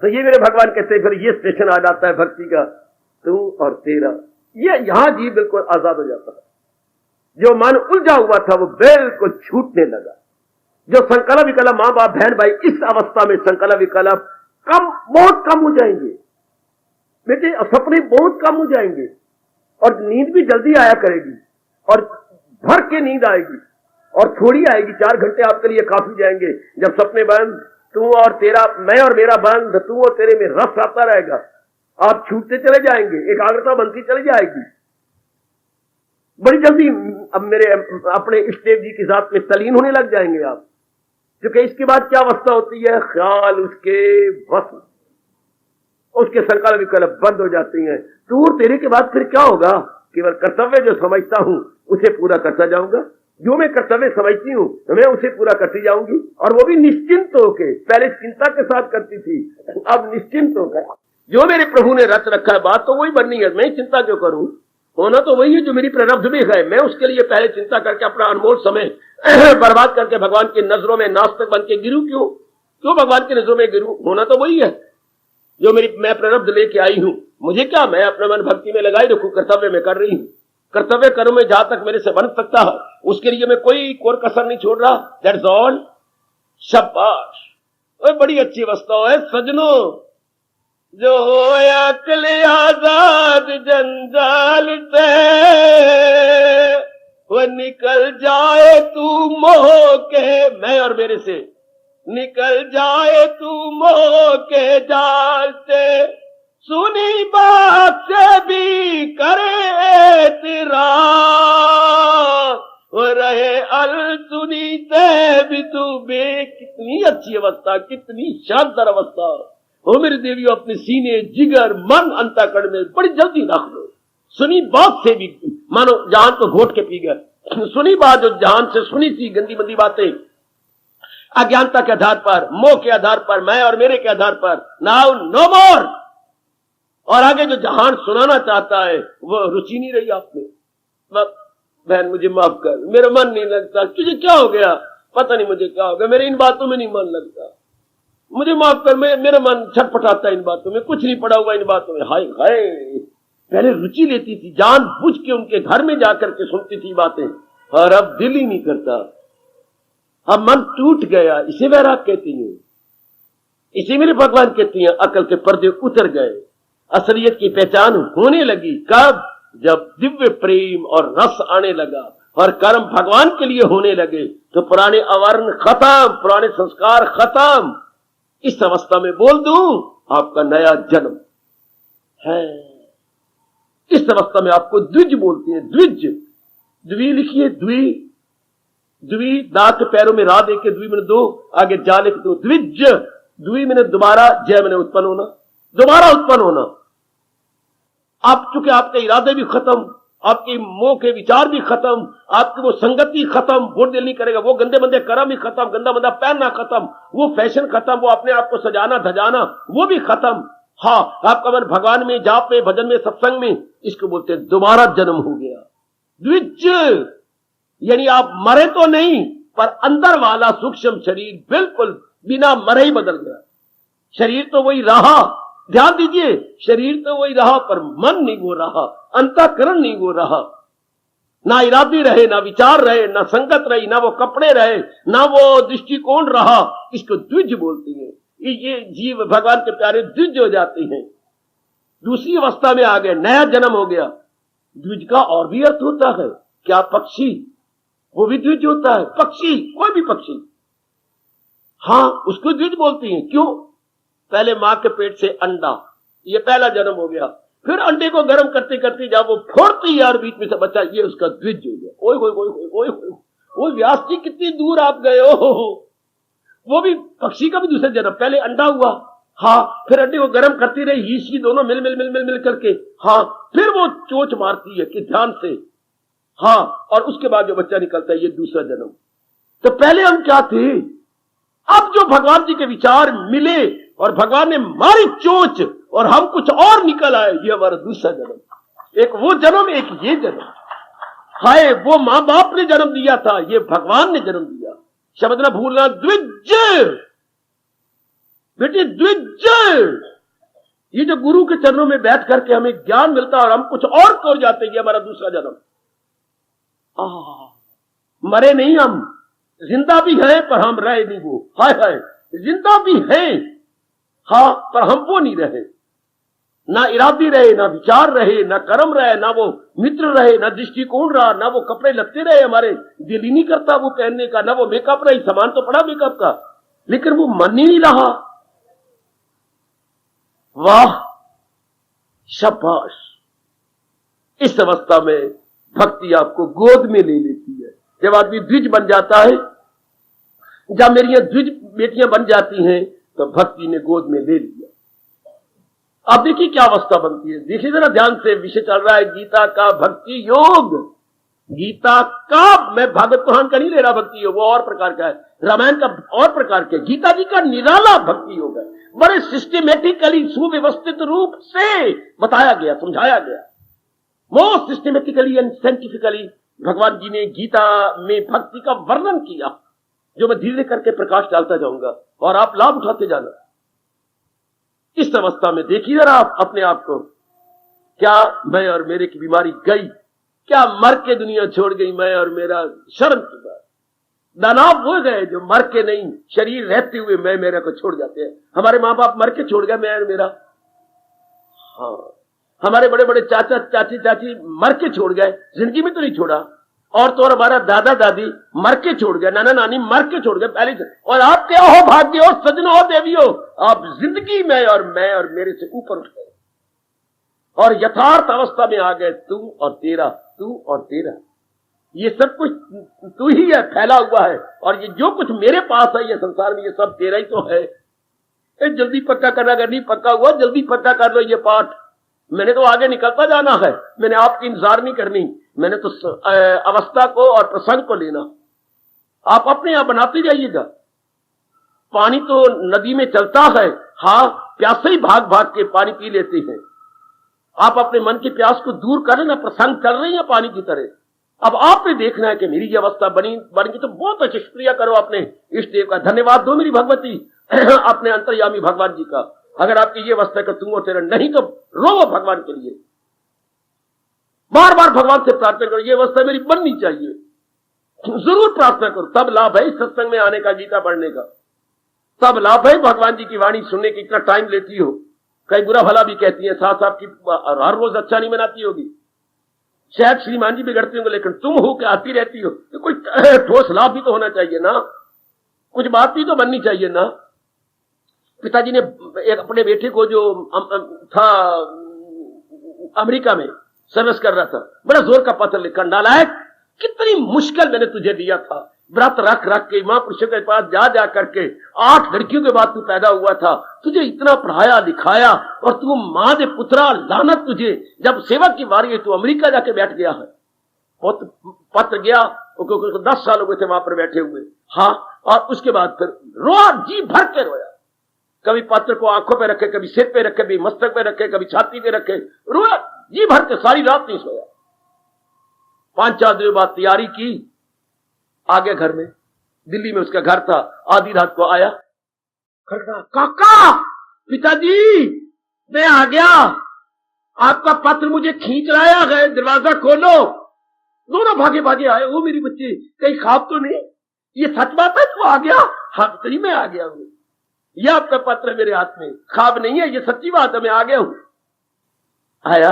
तो ये मेरे भगवान कहते फिर ये स्टेशन आ जाता है भक्ति का, तू और तेरा। ये यहां जी बिल्कुल आजाद हो जाता है। जो मन उलझा हुआ था वो बिल्कुल छूटने लगा। जो संकल्प विकल्प मां बाप बहन भाई, इस अवस्था में संकल्प विकल्प कम, बहुत कम हो जाएंगे बेटे, सपने बहुत कम हो जाएंगे, और नींद भी जल्दी आया करेगी, और भर के नींद आएगी, और थोड़ी आएगी। 4 घंटे आपके लिए काफी जाएंगे। जब सपने बंद, तू और तेरा, मैं और मेरा बंद, तू और तेरे में रस आता रहेगा, आप छूटते चले जाएंगे, एकाग्रता बनती चली जाएगी। बड़ी जल्दी अब मेरे अपने इष्टदेव जी की जात में तलीन होने लग जाएंगे आप। क्योंकि इसके बाद क्या अवस्था होती है, ख्याल उसके बस, उसके संकल्प विकल्प बंद हो जाती हैं। तो तेरे के बाद फिर क्या होगा, केवल कर्तव्य जो समझता हूं उसे पूरा करता जाऊंगा, जो मैं कर्तव्य समझती हूं मैं उसे पूरा करती जाऊंगी, और वो भी निश्चिंत होके। पहले चिंता के साथ करती थी, अब निश्चिंत होकर जो मेरे प्रभु ने रच रखा है, बात तो वही बननी है, मैं चिंता क्यों करूं, होना तो वही है जो मेरी प्रारब्ध में है। मैं उसके लिए पहले चिंता करके अपना अनमोल समय बर्बाद करके भगवान की नजरों में नास्तिक बन के गिरूं, क्यों भगवान की नजरों में गिरूं, होना तो वही है जो मैं प्रारब्ध लेके आई हूं। मुझे क्या, मैं अपना मन भक्ति में लगाई रखूं, कर्तव्य में कर रही हूं, कर्तव्य करूं मैं जहां तक मेरे से बन सकता है, उसके लिए मैं कोई कोर कसर नहीं छोड़ रहा। That's all. शाबाश, बड़ी अच्छी अवस्था है सजनों। जो हो अकल आजाद जंजाल से, वो निकल जाए तू मोह के, मैं और मेरे से निकल जाए तू मोह के जाल से, सुनी बात से भी करे तेरा, वो रहे अल सुनी से भी तू बे। कितनी अच्छी अवस्था, कितनी शानदार अवस्था। ओ मेरे देवियों, अपने सीने, जिगर, मन, अंतःकरण में बड़ी जल्दी रख लो। सुनी बात से भी, मानो जहान को घोट के पी गए। सुनी बात, जो जहान से सुनी थी गंदी मंदी बातें, अज्ञानता के आधार पर, मोह के आधार पर, मैं और मेरे के आधार पर, नाउ नो मोर। और आगे जो जहान सुनाना चाहता है वो रुचि नहीं रही आप में। बहन मुझे माफ कर, मेरा मन नहीं लगता। तुझे क्या हो गया, पता नहीं मुझे क्या हो गया, मेरे इन बातों में नहीं मन लगता, मुझे माफ कर, मेरा मन छटपटाता है इन बातों में, कुछ नहीं पड़ा हुआ इन बातों में। हाय हाय, पहले रुचि लेती थी, जान बुझ के उनके घर में जाकर के सुनती थी बातें, और अब दिल ही नहीं करता, अब मन टूट गया। इसे वैराग कहती है, इसे मेरे भगवान कहती हैं अकल के पर्दे उतर गए, असलियत की पहचान होने लगी। कब, जब दिव्य प्रेम और रस आने लगा और कर्म भगवान के लिए होने लगे, तो पुराने आवरण खत्म, पुराने संस्कार खत्म। इस अवस्था में बोल दूं, आपका नया जन्म है। इस अवस्था में आपको द्विज बोलते हैं, द्विज, द्वि लिखिए, द्वि, द्वि दांत पैरों में रा दे के द्वि मैंने दो, आगे जा लिख दो, द्विज। द्वि मैंने दोबारा, जय मैंने उत्पन्न होना, दोबारा उत्पन्न होना। आप चूंकि आपके इरादे भी खत्म, आपके मोह के विचार भी खत्म, आपकी वो संगति खत्म, वोट दिल नहीं करेगा, वो गंदे बंदे कर्म ही खत्म, गंदा बंदा पहनना खत्म, वो फैशन खत्म, वो अपने आप को सजाना धजाना वो भी खत्म। हाँ, आपका मन भगवान में, जाप में, भजन में, सत्संग में, इसको बोलते हैं दोबारा जन्म हो गया। द्विज यानी आप मरे तो नहीं, पर अंदर वाला सूक्ष्म शरीर बिल्कुल बिना मरे ही बदल गया। शरीर तो वही रहा, ध्यान दीजिए, शरीर तो वही रहा, पर मन नहीं वो रहा, अंतःकरण नहीं वो रहा। ना इरादे रहे, ना विचार रहे, ना संगत रही, ना वो कपड़े रहे, ना वो दृष्टिकोण रहा। इसको द्विज बोलती है। ये जीव भगवान के प्यारे द्विज हो जाते हैं, दूसरी अवस्था में आ गए, नया जन्म हो गया। द्विज का और भी अर्थ होता है क्या, पक्षी, वो भी द्विज होता है, पक्षी, कोई भी पक्षी, हाँ उसको द्विज बोलती हैं। क्यों, पहले मां के पेट से अंडा, ये पहला जन्म हो गया, फिर अंडे को गर्म करते करते जब वो फोड़ती है और बीच में से बच्चा, ये उसका द्विज हो गया। ओए ओए ओए ओए ओए, व्यास जी कितनी दूर आप गए हो। वो भी पक्षी का भी दूसरा जन्म, पहले अंडा हुआ, हाँ, फिर अंडे को गर्म करती रही, हीसी दोनों मिल मिल मिल मिल मिल करके, हाँ, फिर वो चोंच मारती है कि ध्यान से, हाँ, और उसके बाद जो बच्चा निकलता है, ये दूसरा जन्म। तो पहले हम क्या थे, अब जो भगवान जी के विचार मिले और भगवान ने मारी चोंच और हम कुछ और निकल आए, ये हमारा दूसरा जन्म। एक वो जन्म, एक ये जन्म। हाय, वो मां बाप ने जन्म दिया था, ये भगवान ने जन्म दिया। शब्द ना भूलना, द्विज बेटे, द्विज। ये जो गुरु के चरणों में बैठ करके हमें ज्ञान मिलता और हम कुछ और कर जाते, ये हमारा दूसरा जन्म। मरे नहीं हम, जिंदा भी हैं पर हम रहे नहीं वो। हाय हाय, जिंदा भी हैं, हाँ, पर हम वो नहीं रहे। ना इरादे रहे, ना विचार रहे, ना कर्म रहे, ना वो मित्र रहे, ना दृष्टिकोण रहा, ना वो कपड़े लगते रहे, हमारे दिल ही नहीं करता वो पहनने का, ना वो मेकअप रही, सामान तो पड़ा मेकअप का, लेकिन वो मन ही नहीं रहा। वाह, शाबाश। इस अवस्था में भक्ति आपको गोद में ले लेती है। जब आदमी द्विज बन जाता है, जब मेरी ये द्विज बेटियां बन जाती हैं, तो भक्ति ने गोद में ले लिया। अब देखिए क्या अवस्था बनती है। देखिए जरा ध्यान से, विषय चल रहा है गीता का भक्ति योग। गीता का, मैं भागवत पुराण का नहीं ले रहा भक्ति योग, वो और प्रकार का है, रामायण का और प्रकार के, गीता जी का निराला भक्ति योग है। बड़े सिस्टमेटिकली, सुव्यवस्थित रूप से बताया गया, समझाया गया। मोस्ट सिस्टमेटिकली एंड साइंटिफिकली भगवान जी ने गीता में भक्ति का वर्णन किया, जो मैं धीरे करके प्रकाश डालता जाऊंगा और आप लाभ उठाते जाना। इस अवस्था में देखिए जरा आप अपने आप को, क्या मैं और मेरे की बीमारी गई? क्या मर के दुनिया छोड़ गई मैं और मेरा? शर्म की बात। दानव वो गए जो मर के नहीं, शरीर रहते हुए मैं मेरा को छोड़ जाते हैं। हमारे माँ बाप मर के छोड़ गए, मैं और मेरा। हाँ, हमारे बड़े बड़े चाचा चाची चाची मर के छोड़ गए, जिंदगी में तो नहीं छोड़ा। और तो और हमारा दादा दादी मर के छोड़ गए, नाना नानी मर के छोड़ गए पहले से। और आप क्या हो भाग्य हो, सजनो हो, देवी हो, आप जिंदगी में और मैं और मेरे से ऊपर उठ गए और यथार्थ अवस्था में आ गए। तू और तेरा, तू और तेरा, ये सब कुछ तू ही है, फैला हुआ है। और ये जो कुछ मेरे पास है ये संसार में, ये सब तेरा ही तो है। जल्दी पक्का करना, अगर नहीं पक्का हुआ जल्दी पक्का कर लो ये पाठ। मैंने तो आगे निकलता जाना है, मैंने आपकी इंतजार नहीं करनी। मैंने तो अवस्था को और प्रसंग को लेना। आप अपने आप बनाते जाइएगा। पानी तो नदी में चलता है, हाँ, प्यासे ही भाग भाग के पानी पी लेते हैं। आप अपने मन की प्यास को दूर करें ना, प्रसंग चल रही है पानी की तरह। अब आपने देखना है कि मेरी ये अवस्था बन गई तो बहुत अच्छी शुक्रिया करो अपने इष्ट देव का, धन्यवाद दो मेरी भगवती अपने अंतर्यामी भगवान जी का। अगर आपकी ये अवस्था का तुम और तेरा, नहीं तो रो भगवान के लिए, बार बार भगवान से प्रार्थना करो, ये अवस्था मेरी बननी चाहिए। जरूर प्रार्थना करो, तब लाभ है इस सत्संग में आने का, गीता पढ़ने का, तब लाभ है भगवान जी की वाणी सुनने की। इतना टाइम लेती हो, कई बुरा भला भी कहती है, साथ आपकी हर रोज अच्छा नहीं मनाती होगी, शायद श्रीमान जी बिगड़ते होंगे, लेकिन तुम हो के आती रहती हो, तो कोई ठोस लाभ भी तो होना चाहिए ना, कुछ बात भी तो बननी चाहिए ना। पिताजी ने एक अपने बेटे को, जो था अमेरिका में सर्विस कर रहा था, बड़ा जोर का पत्र लिखा, नालायक कितनी मुश्किल मैंने तुझे दिया था, व्रत रख रख के महापुरुषों के पास जा जा करके 8 लड़कियों के बाद तू पैदा हुआ था, तुझे इतना पढ़ाया लिखाया और तू मां दे पुत्रा, लानत तुझे, जब सेवा की बारी है तू अमेरिका जाके बैठ गया है। पत्र गया, 10 साल हो गए थे वहां पर बैठे हुए। हाँ, और उसके बाद फिर रोआ, जी भर के रोया, कभी पत्र को आंखों पे रखे, कभी सिर पे रखे, कभी मस्तक पे रखे, कभी छाती पे रखे, रोया जी भर के, सारी रात नहीं सोया। 5-4 दिन बाद तैयारी की, आ गया घर में, दिल्ली में उसका घर था। आधी रात को आया, काका पिताजी मैं आ गया, आपका पत्र मुझे खींच लाया है, दरवाजा खोलो। दोनों भागे भागे आए। वो मेरी बच्ची, कहीं ख्वाब तो नहीं? ये सच बात है, तू आ गया? हाँ पिताजी मैं आ गया हूं, यह आपका पत्र मेरे हाथ में, ख्वाब नहीं है, ये सच्ची बात है, मैं आ गया हूं। आया,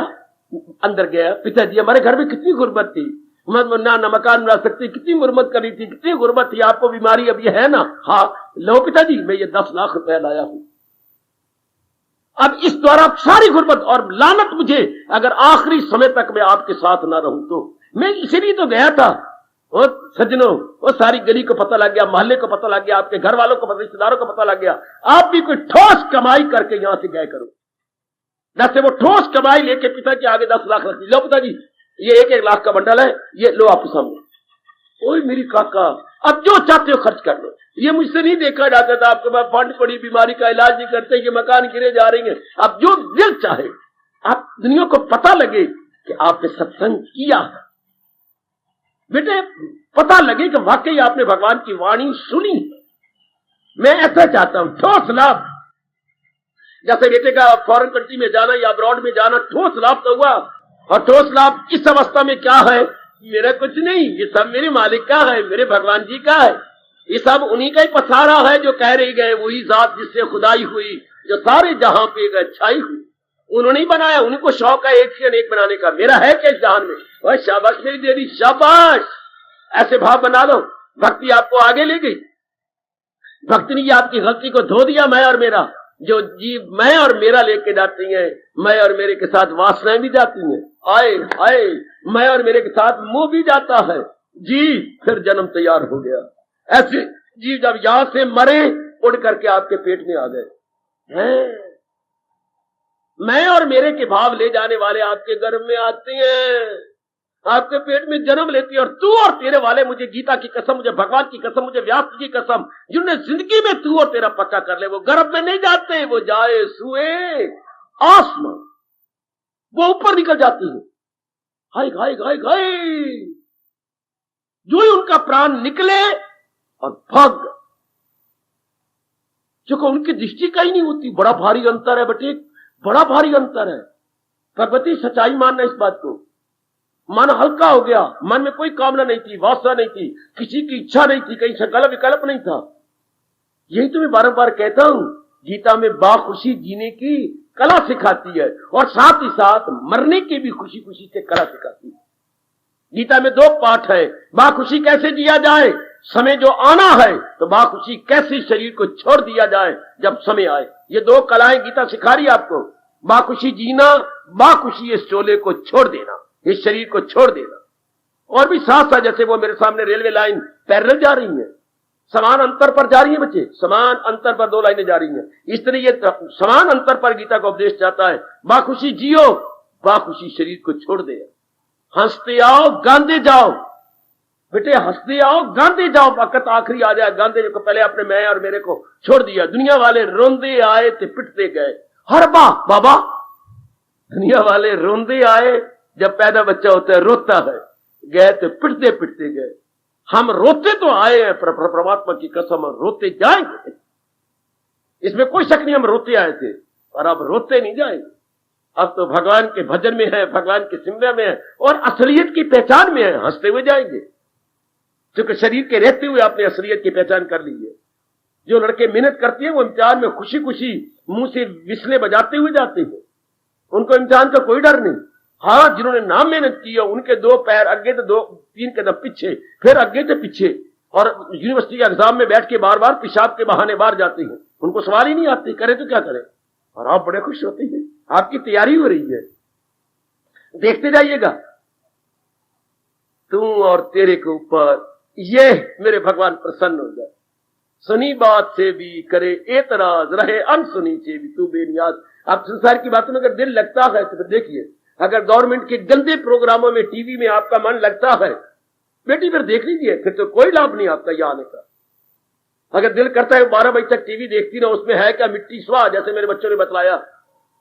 अंदर गया, पिताजी हमारे घर में कितनी गुर्बत थी, ना मकान बना सकती, कितनी गुर्बत करी थी, कितनी गुर्बत थी, आपको बीमारी अभी है ना? हाँ लो पिताजी, मैं ये 10 लाख रुपया लाया हूं। अब इस द्वारा सारी गुर्बत और लानत मुझे, अगर आखिरी समय तक मैं आपके साथ ना रहूं तो। मैं इसीलिए तो गया था। और सज्जनों, वो सारी गली को पता लग गया, मोहल्ले को पता लग गया, आपके घर वालों को, रिश्तेदारों को पता लग गया। आप भी कोई ठोस कमाई करके यहां से गए करो। जैसे वो ठोस कमाई लेके पिता के आगे 10 लाख रखी, लो पिताजी ये 1-1 लाख का बंडल है, ये लो आपके सामने। ओए मेरी काका, अब जो चाहते हो खर्च कर लो। ये मुझसे नहीं देखा जाता था, आपके पास फंड पड़ी, बीमारी का इलाज नहीं करते, ये मकान गिरे जा रही है। अब जो दिल चाहे, आप दुनिया को पता लगे कि आपने सत्संग किया, बेटे पता लगे कि वाकई आपने भगवान की वाणी सुनी। मैं ऐसा चाहता हूं, ठोस लाभ। जैसे बेटे का फॉरेन कंट्री में जाना या अब्रॉड में जाना, ठोस लाभ तो हुआ। और ठोस लाभ इस अवस्था में क्या है? मेरा कुछ नहीं, ये सब मेरे मालिक का है, मेरे भगवान जी का है। ये सब उन्हीं का ही पसारा है, जो कह रही गए, वही जात जिससे खुदाई हुई, जो सारे जहां पे एक अच्छाई हुई। उन्होंने ही बनाया, उनको शौक है एक से एक बनाने का। मेरा है क्या इस जहान में? वह शाबाश मेरी देवी, शाबाश, ऐसे भाव बना लो। भक्ति आपको आगे ले गई, भक्ति ने आपकी गलती को धो दिया, मैं और मेरा। जो जीव मैं और मेरा लेके जाती हैं, मैं और मेरे के साथ वासनाएं भी जाती हैं, आए आए मैं और मेरे के साथ मुंह भी जाता है, जी फिर जन्म तैयार हो गया। ऐसे जीव जब यहां से मरे उड़ करके आपके पेट में आ गए हैं। मैं और मेरे के भाव ले जाने वाले आपके गर्भ में आते हैं, आपके पेट में जन्म लेती है, और तू और तेरे वाले, मुझे गीता की कसम, मुझे भगवान की कसम, मुझे व्यास की कसम, जिन्होंने जिंदगी में तू और तेरा पक्का कर ले, वो गर्भ में नहीं जाते, वो जाए सुए आसमान, वो ऊपर निकल जाती है। हाय हाय हाय हाय, जो ही उनका प्राण निकले और भाग, जो उनकी दृष्टि का ही नहीं होती। बड़ा भारी अंतर है बेटे, बड़ा भारी अंतर है। भगवती सच्चाई मानना इस बात को। मन हल्का हो गया, मन में कोई कामना नहीं थी, वासना नहीं थी, किसी की इच्छा नहीं थी, कहीं संकल्प विकल्प नहीं था। यही तो मैं बारंबार कहता हूं, गीता में बाखुशी जीने की कला सिखाती है, और साथ ही साथ मरने की भी खुशी खुशी से कला सिखाती है। गीता में 2 पाठ है, बाखुशी कैसे जिया जाए, समय जो आना है, तो बाखुशी कैसे शरीर को छोड़ दिया जाए जब समय आए। ये 2 कलाएं गीता सिखा रही है आपको, बाखुशी जीना, बाखुशी इस चोले को छोड़ देना, इस शरीर को छोड़ देना। और भी साथ साथ, जैसे वो मेरे सामने रेलवे लाइन पैरेलल जा रही है, समान अंतर पर जा रही है बच्चे, समान अंतर पर 2 लाइनें जा रही हैं। इस तरह ये समान अंतर पर गीता का उपदेश चाहता है, बाखुशी जियो, बाखुशी शरीर को छोड़ दे, हंसते आओ गांधे जाओ बेटे, हंसते आओ गांधे जाओ, वक्त आखिरी आ जाए, गांधे को पहले अपने मैं और मेरे को छोड़ दिया। दुनिया वाले रोंदे आए तो पिटते गए, हर बाबा दुनिया वाले रोंदे आए, जब पैदा बच्चा होता है रोता है, गए तो पिटते पिटते गए। हम रोते तो आए हैं, परमात्मा की कसम रोते जाएंगे, इसमें कोई शक नहीं, हम रोते आए थे और अब रोते नहीं जाएंगे। अब तो भगवान के भजन में है, भगवान के सिमरन में है, और असलियत की पहचान में है, हंसते हुए जाएंगे, क्योंकि शरीर के रहते हुए आपने असलियत की पहचान कर ली है। जो लड़के मेहनत करते हैं वो इम्तिहान में खुशी खुशी मुंह से विसले बजाते हुए जाते हैं, उनको इम्तिहान का कोई डर नहीं। हाँ, जिन्होंने नाम मेहनत की है, उनके 2 पैर आगे तो 2-3 कदम पीछे, फिर आगे तो पीछे, और यूनिवर्सिटी के एग्जाम में बैठ के बार बार पेशाब के बहाने बाहर जाते हैं, उनको सवाल ही नहीं आते, करे तो क्या करें, और आप बड़े खुश होते हैं, आपकी तैयारी हो रही है। देखते जाइएगा, तू और तेरे के ऊपर ये मेरे भगवान प्रसन्न हो जाए। सुनी बात से भी करे एतराज, रहे अनसुनी से भी तू बेनियाज। आप संसार की बातों में अगर दिल लगता है तो फिर देखिए, अगर गवर्नमेंट के गंदे प्रोग्रामों में टीवी में आपका मन लगता है बेटी, फिर देख लीजिए, फिर तो कोई लाभ नहीं आपका यहाँ आने का। अगर दिल करता है 12 बजे तक टीवी देखती ना, उसमें है क्या मिट्टी स्वाद, जैसे मेरे बच्चों ने बतलाया,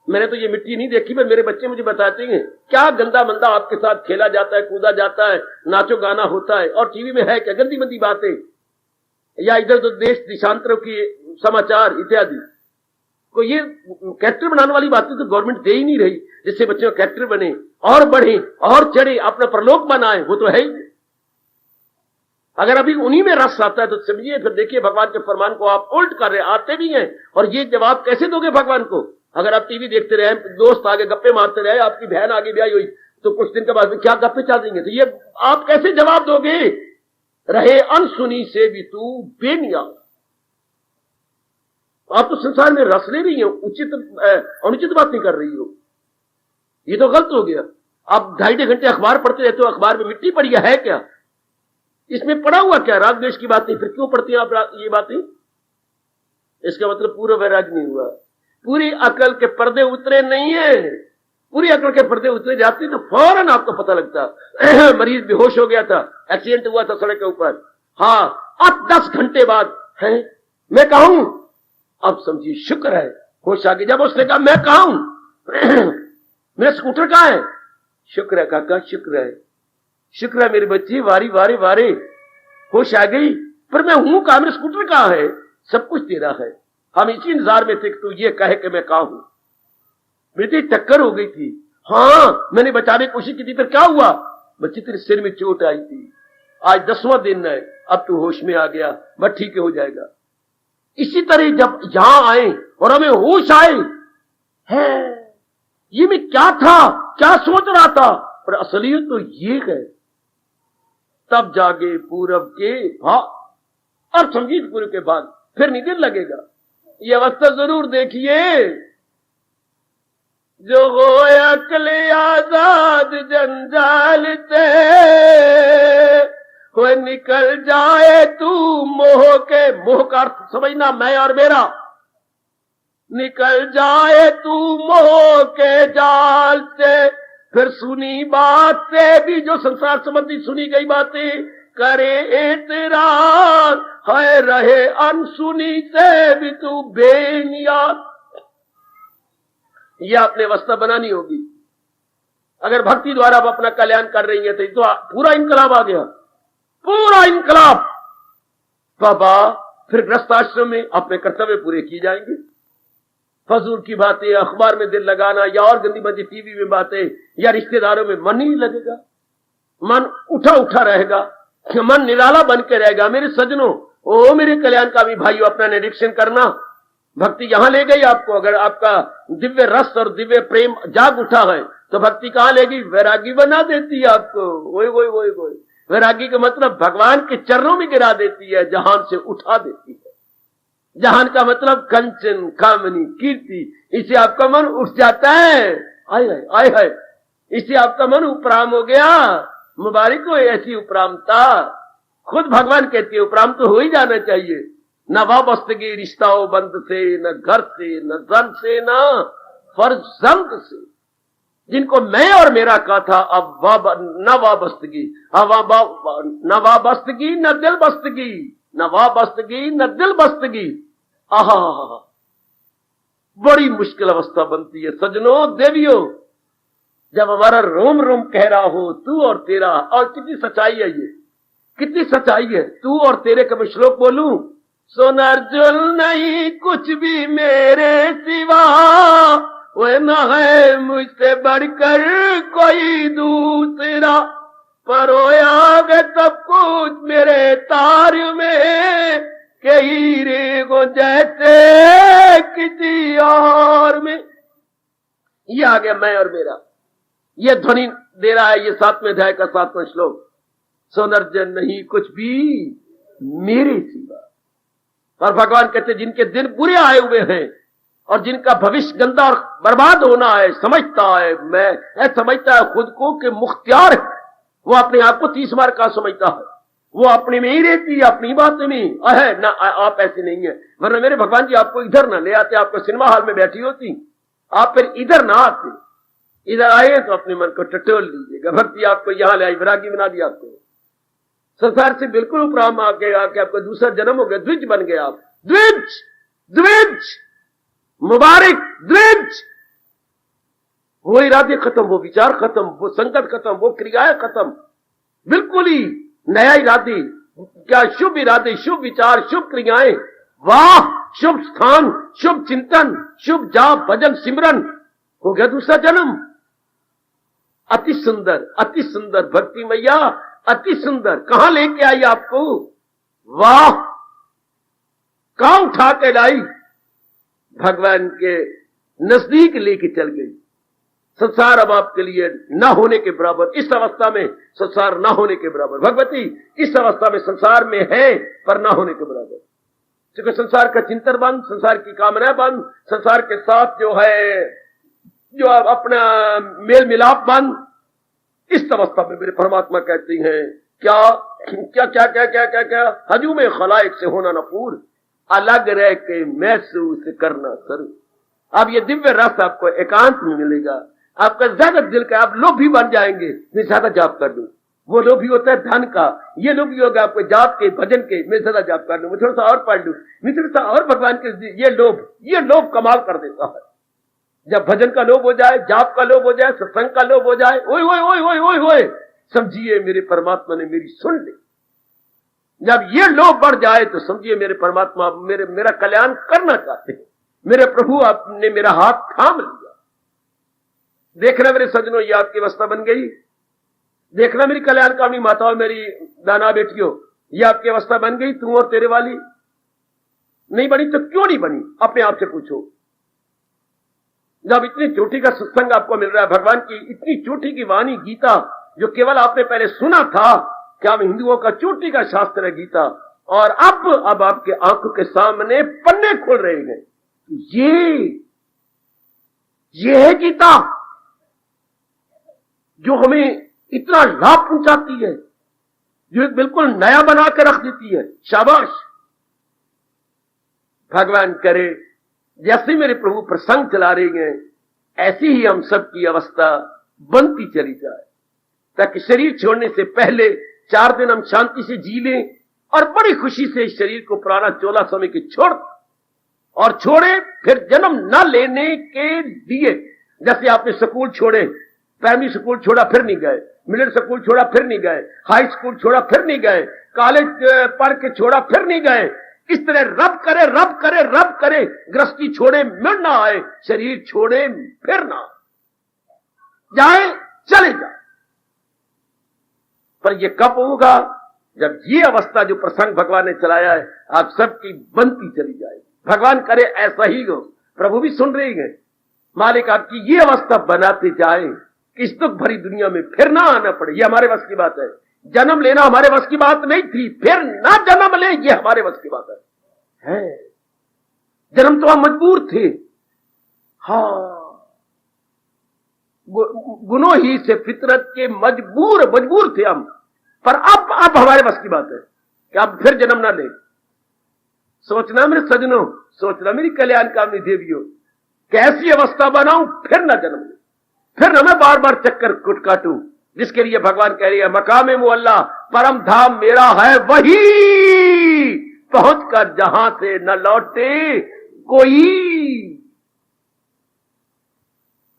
मैंने तो ये मिट्टी नहीं देखी, पर मेरे बच्चे मुझे बताते हैं क्या गंदा मंदा आपके साथ खेला जाता है, कूदा जाता है, नाचो गाना होता है, और टीवी में है क्या गंदी मंदी बातें, या इधर उधर देश देशांतरों की समाचार इत्यादि। को ये कैरेक्टर बनाने वाली बातें तो गवर्नमेंट दे ही नहीं रही, जिससे बच्चों का कैरेक्टर बने और बढ़े और चढ़े, अपना परलोक बनाए, वो तो है ही। अगर अभी उन्हीं में रस आता है तो समझिए, फिर देखिए भगवान के फरमान को आप उल्ट कर रहे, आते भी हैं, और ये जवाब कैसे दोगे भगवान को? अगर आप टीवी देखते रहे, दोस्त आगे गप्पे मारते रहे, आपकी बहन आगे ब्याही हुई, तो कुछ दिन के बाद क्या गप्पे चल देंगे, तो ये आप कैसे जवाब दोगे? रहे अनसुनी से भी तू बेनियाज। आप तो संसार में रस ले रही हो, उचित अनुचित बात नहीं कर रही हो, ये तो गलत हो गया। आप 2.5 घंटे अखबार पढ़ते रहते हो, अखबार में मिट्टी पड़ी है क्या? इसमें पड़ा हुआ क्या? राग द्वेष की बातें, फिर क्यों पढ़ती हैं आप ये बातें? इसका मतलब पूरा वैराग नहीं हुआ, पूरी अकल के पर्दे उतरे नहीं है। पूरी अकल के पर्दे उतरे जाते तो फौरन आपको पता लगता मरीज बेहोश हो गया था, एक्सीडेंट हुआ था सड़क के ऊपर, हाँ, अब 10 घंटे बाद है मैं कहूं, अब समझिए शुक्र है होश आ गई। जब उसने कहा मैं कहूं मेरा स्कूटर कहां है, शुक्र है काका, शुक्र है, शुक्र है मेरे बच्चे, वारी वारे वारे होश आ गई। पर मैं हूं कहां, मेरा स्कूटर कहां है? सब कुछ तेरा है, हम इसी इंतजार में थे कि तू ये कहे कि मैं कहा हूं। बेटी टक्कर हो गई थी, हाँ मैंने बचाने की कोशिश की थी, फिर क्या हुआ? बच्चे तेरे सिर में चोट आई थी, आज 10वां दिन है, अब तू होश में आ गया, बस ठीक हो जाएगा। इसी तरह जब यहां आए और हमें होश आए है, ये मैं क्या था, क्या सोच रहा था, पर असलियत तो ये है। तब जागे पूरब के भाग, अब समझिए पूरब के भाग, फिर नहीं दिन लगेगा। ये अवस्था जरूर देखिए। जो गोए अकले आजाद जंजाल से कोई निकल जाए तू मोह के, मोह का अर्थ समझना मैं और मेरा, निकल जाए तू मोह के जाल से, फिर सुनी बात से भी जो संसार संबंधी सुनी गई बातें करे एतराज, है रहे अनसुनी से भी तू बेनियाद। यह अपने अवस्था बनानी होगी। अगर भक्ति द्वारा आप अपना कल्याण कर रही है तो पूरा इनकलाब आ गया, पूरा इनकलाब। बाबा फिर गृहस्थाश्रम में अपने कर्तव्य पूरे किए जाएंगे। फजूल की बातें, अखबार में दिल लगाना या और गंदी मंदी टीवी में बातें या रिश्तेदारों में मन नहीं लगेगा, मन उठा उठा रहेगा, मन निराला बन के रहेगा। मेरे सजनों, ओ मेरे कल्याणकामी भाइयों, अपना निरीक्षण करना। भक्ति यहां ले गई आपको। अगर आपका दिव्य रस और दिव्य प्रेम जाग उठा है तो भक्ति कहां लेगी? वैरागी बना देती है आपको। वही वही वही वही वैरागी का मतलब भगवान के चरणों में गिरा देती है, जहान से उठा देती है। जहान का मतलब कंचन, कामनी, कीर्ति, इससे आपका मन उठ जाता है। आय हाय आय हाय, इससे आपका मन उपराम हो गया। मुबारक हो ऐसी उपरामता। खुद भगवान कहती है उपराम तो हो ही जाना चाहिए। न वाबस्तगी रिश्ताओं बंद से, न घर से, न जन से, न फर्जंद से। जिनको मैं और मेरा कहा था, अब न वाबस्तगी, न वाबस्तगी न दिल बस्तगी, न वाबस्तगी न दिल बस्तगी। आहा, बड़ी मुश्किल अवस्था बनती है सजनों, देवियों, जब हमारा रोम रोम कह रहा हो तू और तेरा। और कितनी सच्चाई है ये, कितनी सच्चाई है। तू और तेरे का मैं श्लोक बोलूं? सोनर्जुन नहीं कुछ भी मेरे सिवा, वह न है मुझसे बढ़कर कोई दूसरा। परोया गए तब कुछ मेरे तार में, के हीरे को जैसे किसी और में। ये आ गया मैं और मेरा। ये ध्वनि दे रहा है ये 7वें अध्याय का 7वां श्लोक। सोनर्जन नहीं कुछ भी मेरे सिवा। और भगवान कहते जिनके दिन बुरे आए हुए हैं और जिनका भविष्य गंदा और बर्बाद होना है, समझता है, मैं समझता है खुद को कि मुख्तियार है, वो अपने आप को 30 बार का समझता है, वो अपने में ही रहती है, अपनी बात में है ना। आप ऐसे नहीं है, वरना मेरे भगवान जी आपको इधर ना ले आते, आपको सिनेमा हॉल में बैठी होती, आप फिर इधर ना आते। इधर आए तो अपने मन को टटोल लीजिएगा। भक्ति आपको यहां ले आई, वैरागी बना दिया आपको। संसार से बिल्कुल उपराम आके आपका दूसरा जन्म हो गया, द्विज बन गया आप। द्विज, द्विज, मुबारक द्विज। वो इरादे खत्म, वो विचार खत्म, वो संकट खत्म, वो क्रियाएं खत्म, बिल्कुल ही नया इरादे। क्या शुभ इरादे, शुभ विचार, शुभ क्रियाएं। वाह, शुभ स्थान, शुभ चिंतन, शुभ जाप, भजन, सिमरन, हो गया दूसरा जन्म। अति सुंदर, अति सुंदर भक्ति मैया, अति सुंदर। कहां लेके आई आपको? वाह, कहां उठा के लाई? भगवान के नजदीक लेके चल गई। संसार अब आपके लिए ना होने के बराबर, इस अवस्था में संसार ना होने के बराबर। भगवती इस अवस्था में संसार में है पर ना होने के बराबर। क्योंकि संसार का चिंतन बंद, संसार की कामना बंद, संसार के साथ जो है जो अपना मेल मिलाप बंद। इस अवस्था में मेरे परमात्मा कहती हैं क्या क्या क्या क्या क्या क्या क्या हजूम खलाइक से होना नफूर, अलग रह के महसूस करना सरू। अब ये दिव्य रस आपको एकांत में मिलेगा। आपका ज्यादा दिल का, आप लोभी बन जाएंगे, मैं ज्यादा जाप कर दूं। वो लोभी होता है धन का, ये लोभी होगा आपको जाप के, भजन के, मैं ज्यादा जाप कर लूं, मैं थोड़ा सा और पढ़ लूं, मैं थोड़ा सा और भगवान के। ये लोभ कमाल कर देता है। जब भजन का लोभ हो जाए, जाप का लोभ हो जाए, सत्संग का लोभ हो जाए, ओए ओए ओए ओए ओए ओए, समझिए मेरे परमात्मा ने मेरी सुन ली। जब ये लोभ बढ़ जाए तो समझिए मेरे परमात्मा मेरा कल्याण करना चाहते हैं। मेरे प्रभु आपने मेरा हाथ थाम लिया। देखना मेरे सजनों, ये आपकी अवस्था बन गई। देखना मेरी कल्याणकामी माताओं, मेरी दाना बेटियों, ये आपकी अवस्था बन गई। तू और तेरे वाली नहीं बनी तो क्यों नहीं बनी? अपने आप से पूछो। जब इतनी चोटी का सत्संग आपको मिल रहा है, भगवान की इतनी चोटी की वाणी गीता, जो केवल आपने पहले सुना था, क्या हिंदुओं का चोटी का शास्त्र है गीता, और अब आपके आंखों के सामने पन्ने खोल रहे हैं। ये है गीता जो हमें इतना लाभ पहुंचाती है, जो बिल्कुल नया बना के रख देती है। शाबाश। भगवान करे जैसे मेरे प्रभु प्रसंग चला रहे हैं ऐसी ही हम सबकी अवस्था बनती चली जाए, ताकि शरीर छोड़ने से पहले 4 दिन हम शांति से जी लें और बड़ी खुशी से इस शरीर को पुराना चोला समय के छोड़े फिर जन्म न लेने के लिए। जैसे आपने स्कूल छोड़े, प्राइमरी स्कूल छोड़ा फिर नहीं गए, मिडिल स्कूल छोड़ा फिर नहीं गए, हाई स्कूल छोड़ा फिर नहीं गए, कॉलेज पढ़ के छोड़ा फिर नहीं गए। इस तरह रब करे गृहस्थी छोड़े मिल ना आए, शरीर छोड़े फिर ना जाए, चले जाए। पर यह कब होगा? जब ये अवस्था जो प्रसंग भगवान ने चलाया है आप सबकी बनती चली जाएगी। भगवान करे ऐसा ही हो। प्रभु भी सुन रहे हैं, मालिक आपकी ये अवस्था बनाते जाए कि इस दुख भरी दुनिया में फिर ना आना पड़े। ये हमारे वश की बात है। जन्म लेना हमारे वश की बात नहीं थी, फिर ना जन्म ले ये हमारे वश की बात है। जन्म तो हम मजबूर थे, गुनों ही से फितरत के मजबूर थे हम, पर अब हमारे बस की बात है कि अब फिर जन्म ना ले। सोचना मेरे सजनों, सोचना मेरी कल्याणकामी देवियों, कैसी अवस्था बनाऊं फिर ना जन्म ले, फिर ना मैं बार बार चक्कर कुट काटूं। जिसके लिए भगवान कह रही है मकामे मुअल्ला परम धाम मेरा है, वही पहुंच कर जहां से न लौटे कोई।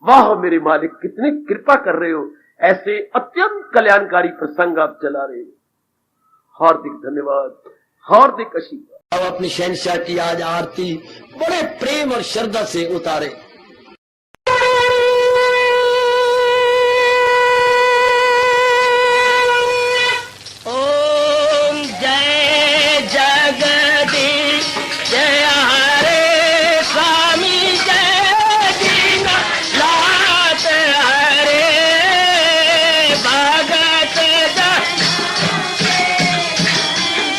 वाह मेरे मालिक, कितनी कृपा कर रहे हो, ऐसे अत्यंत कल्याणकारी प्रसंग आप चला रहे हो। हार्दिक धन्यवाद, हार्दिक आशीर्वाद। अब अपनी शहंशाह की आज आरती बड़े प्रेम और श्रद्धा से उतारे। ओम जय जगदीश जय हरे स्वामी जय दीना लात हरे भगत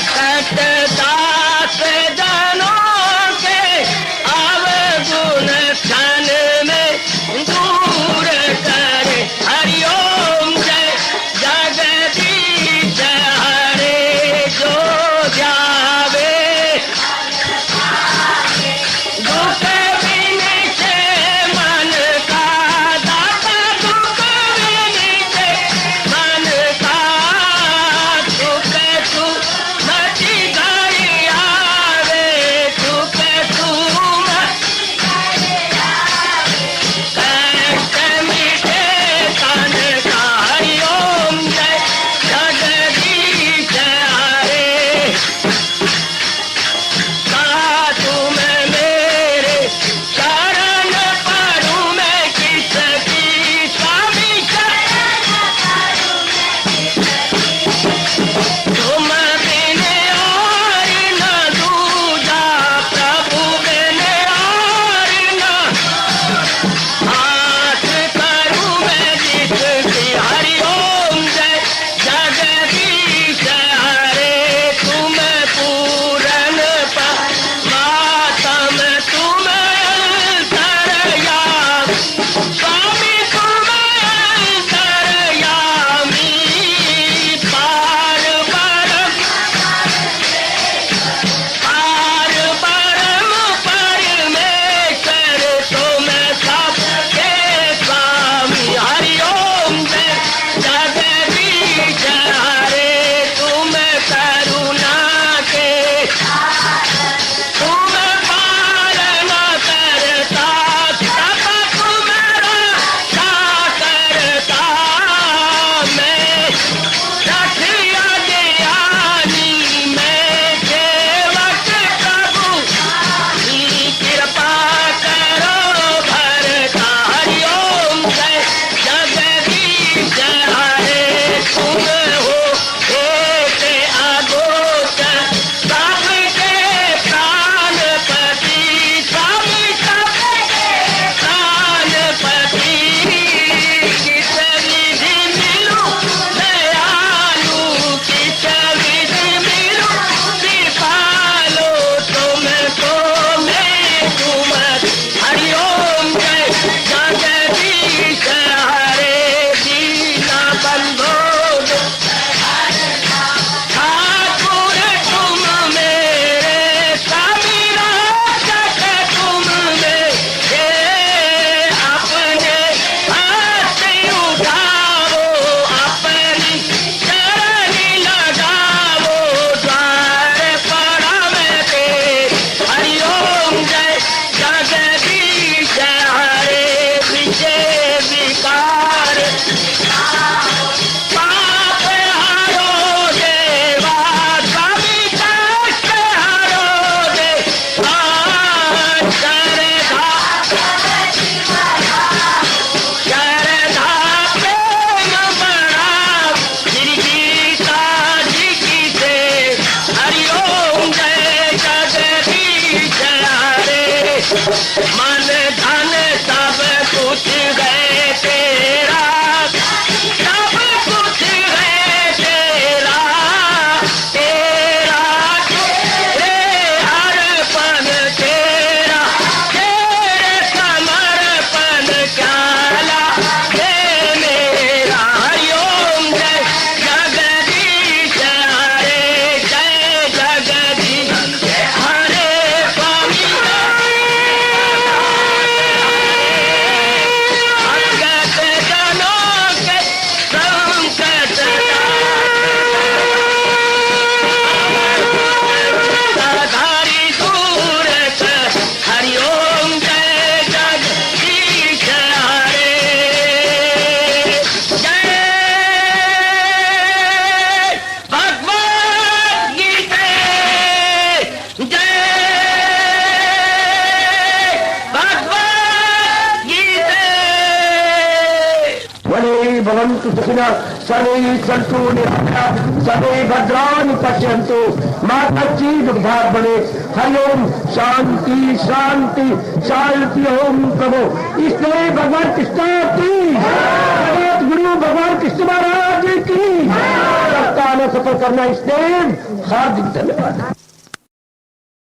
सतदास जनों के अवगुण भवन्तु सुखिनः सर्वे सन्तु निरामयाः सर्वे भद्राणि पश्यन्तु मा कश्चित् दुःखात् भवेत्। हरि ओम शांति शांति शांति। ओम प्रभु इसलिए भगवान कृष्ण की जगत गुरु भगवान कृष्ण महाराज की सप्ताह सफल करना इसलिए हार्दिक धन्यवाद।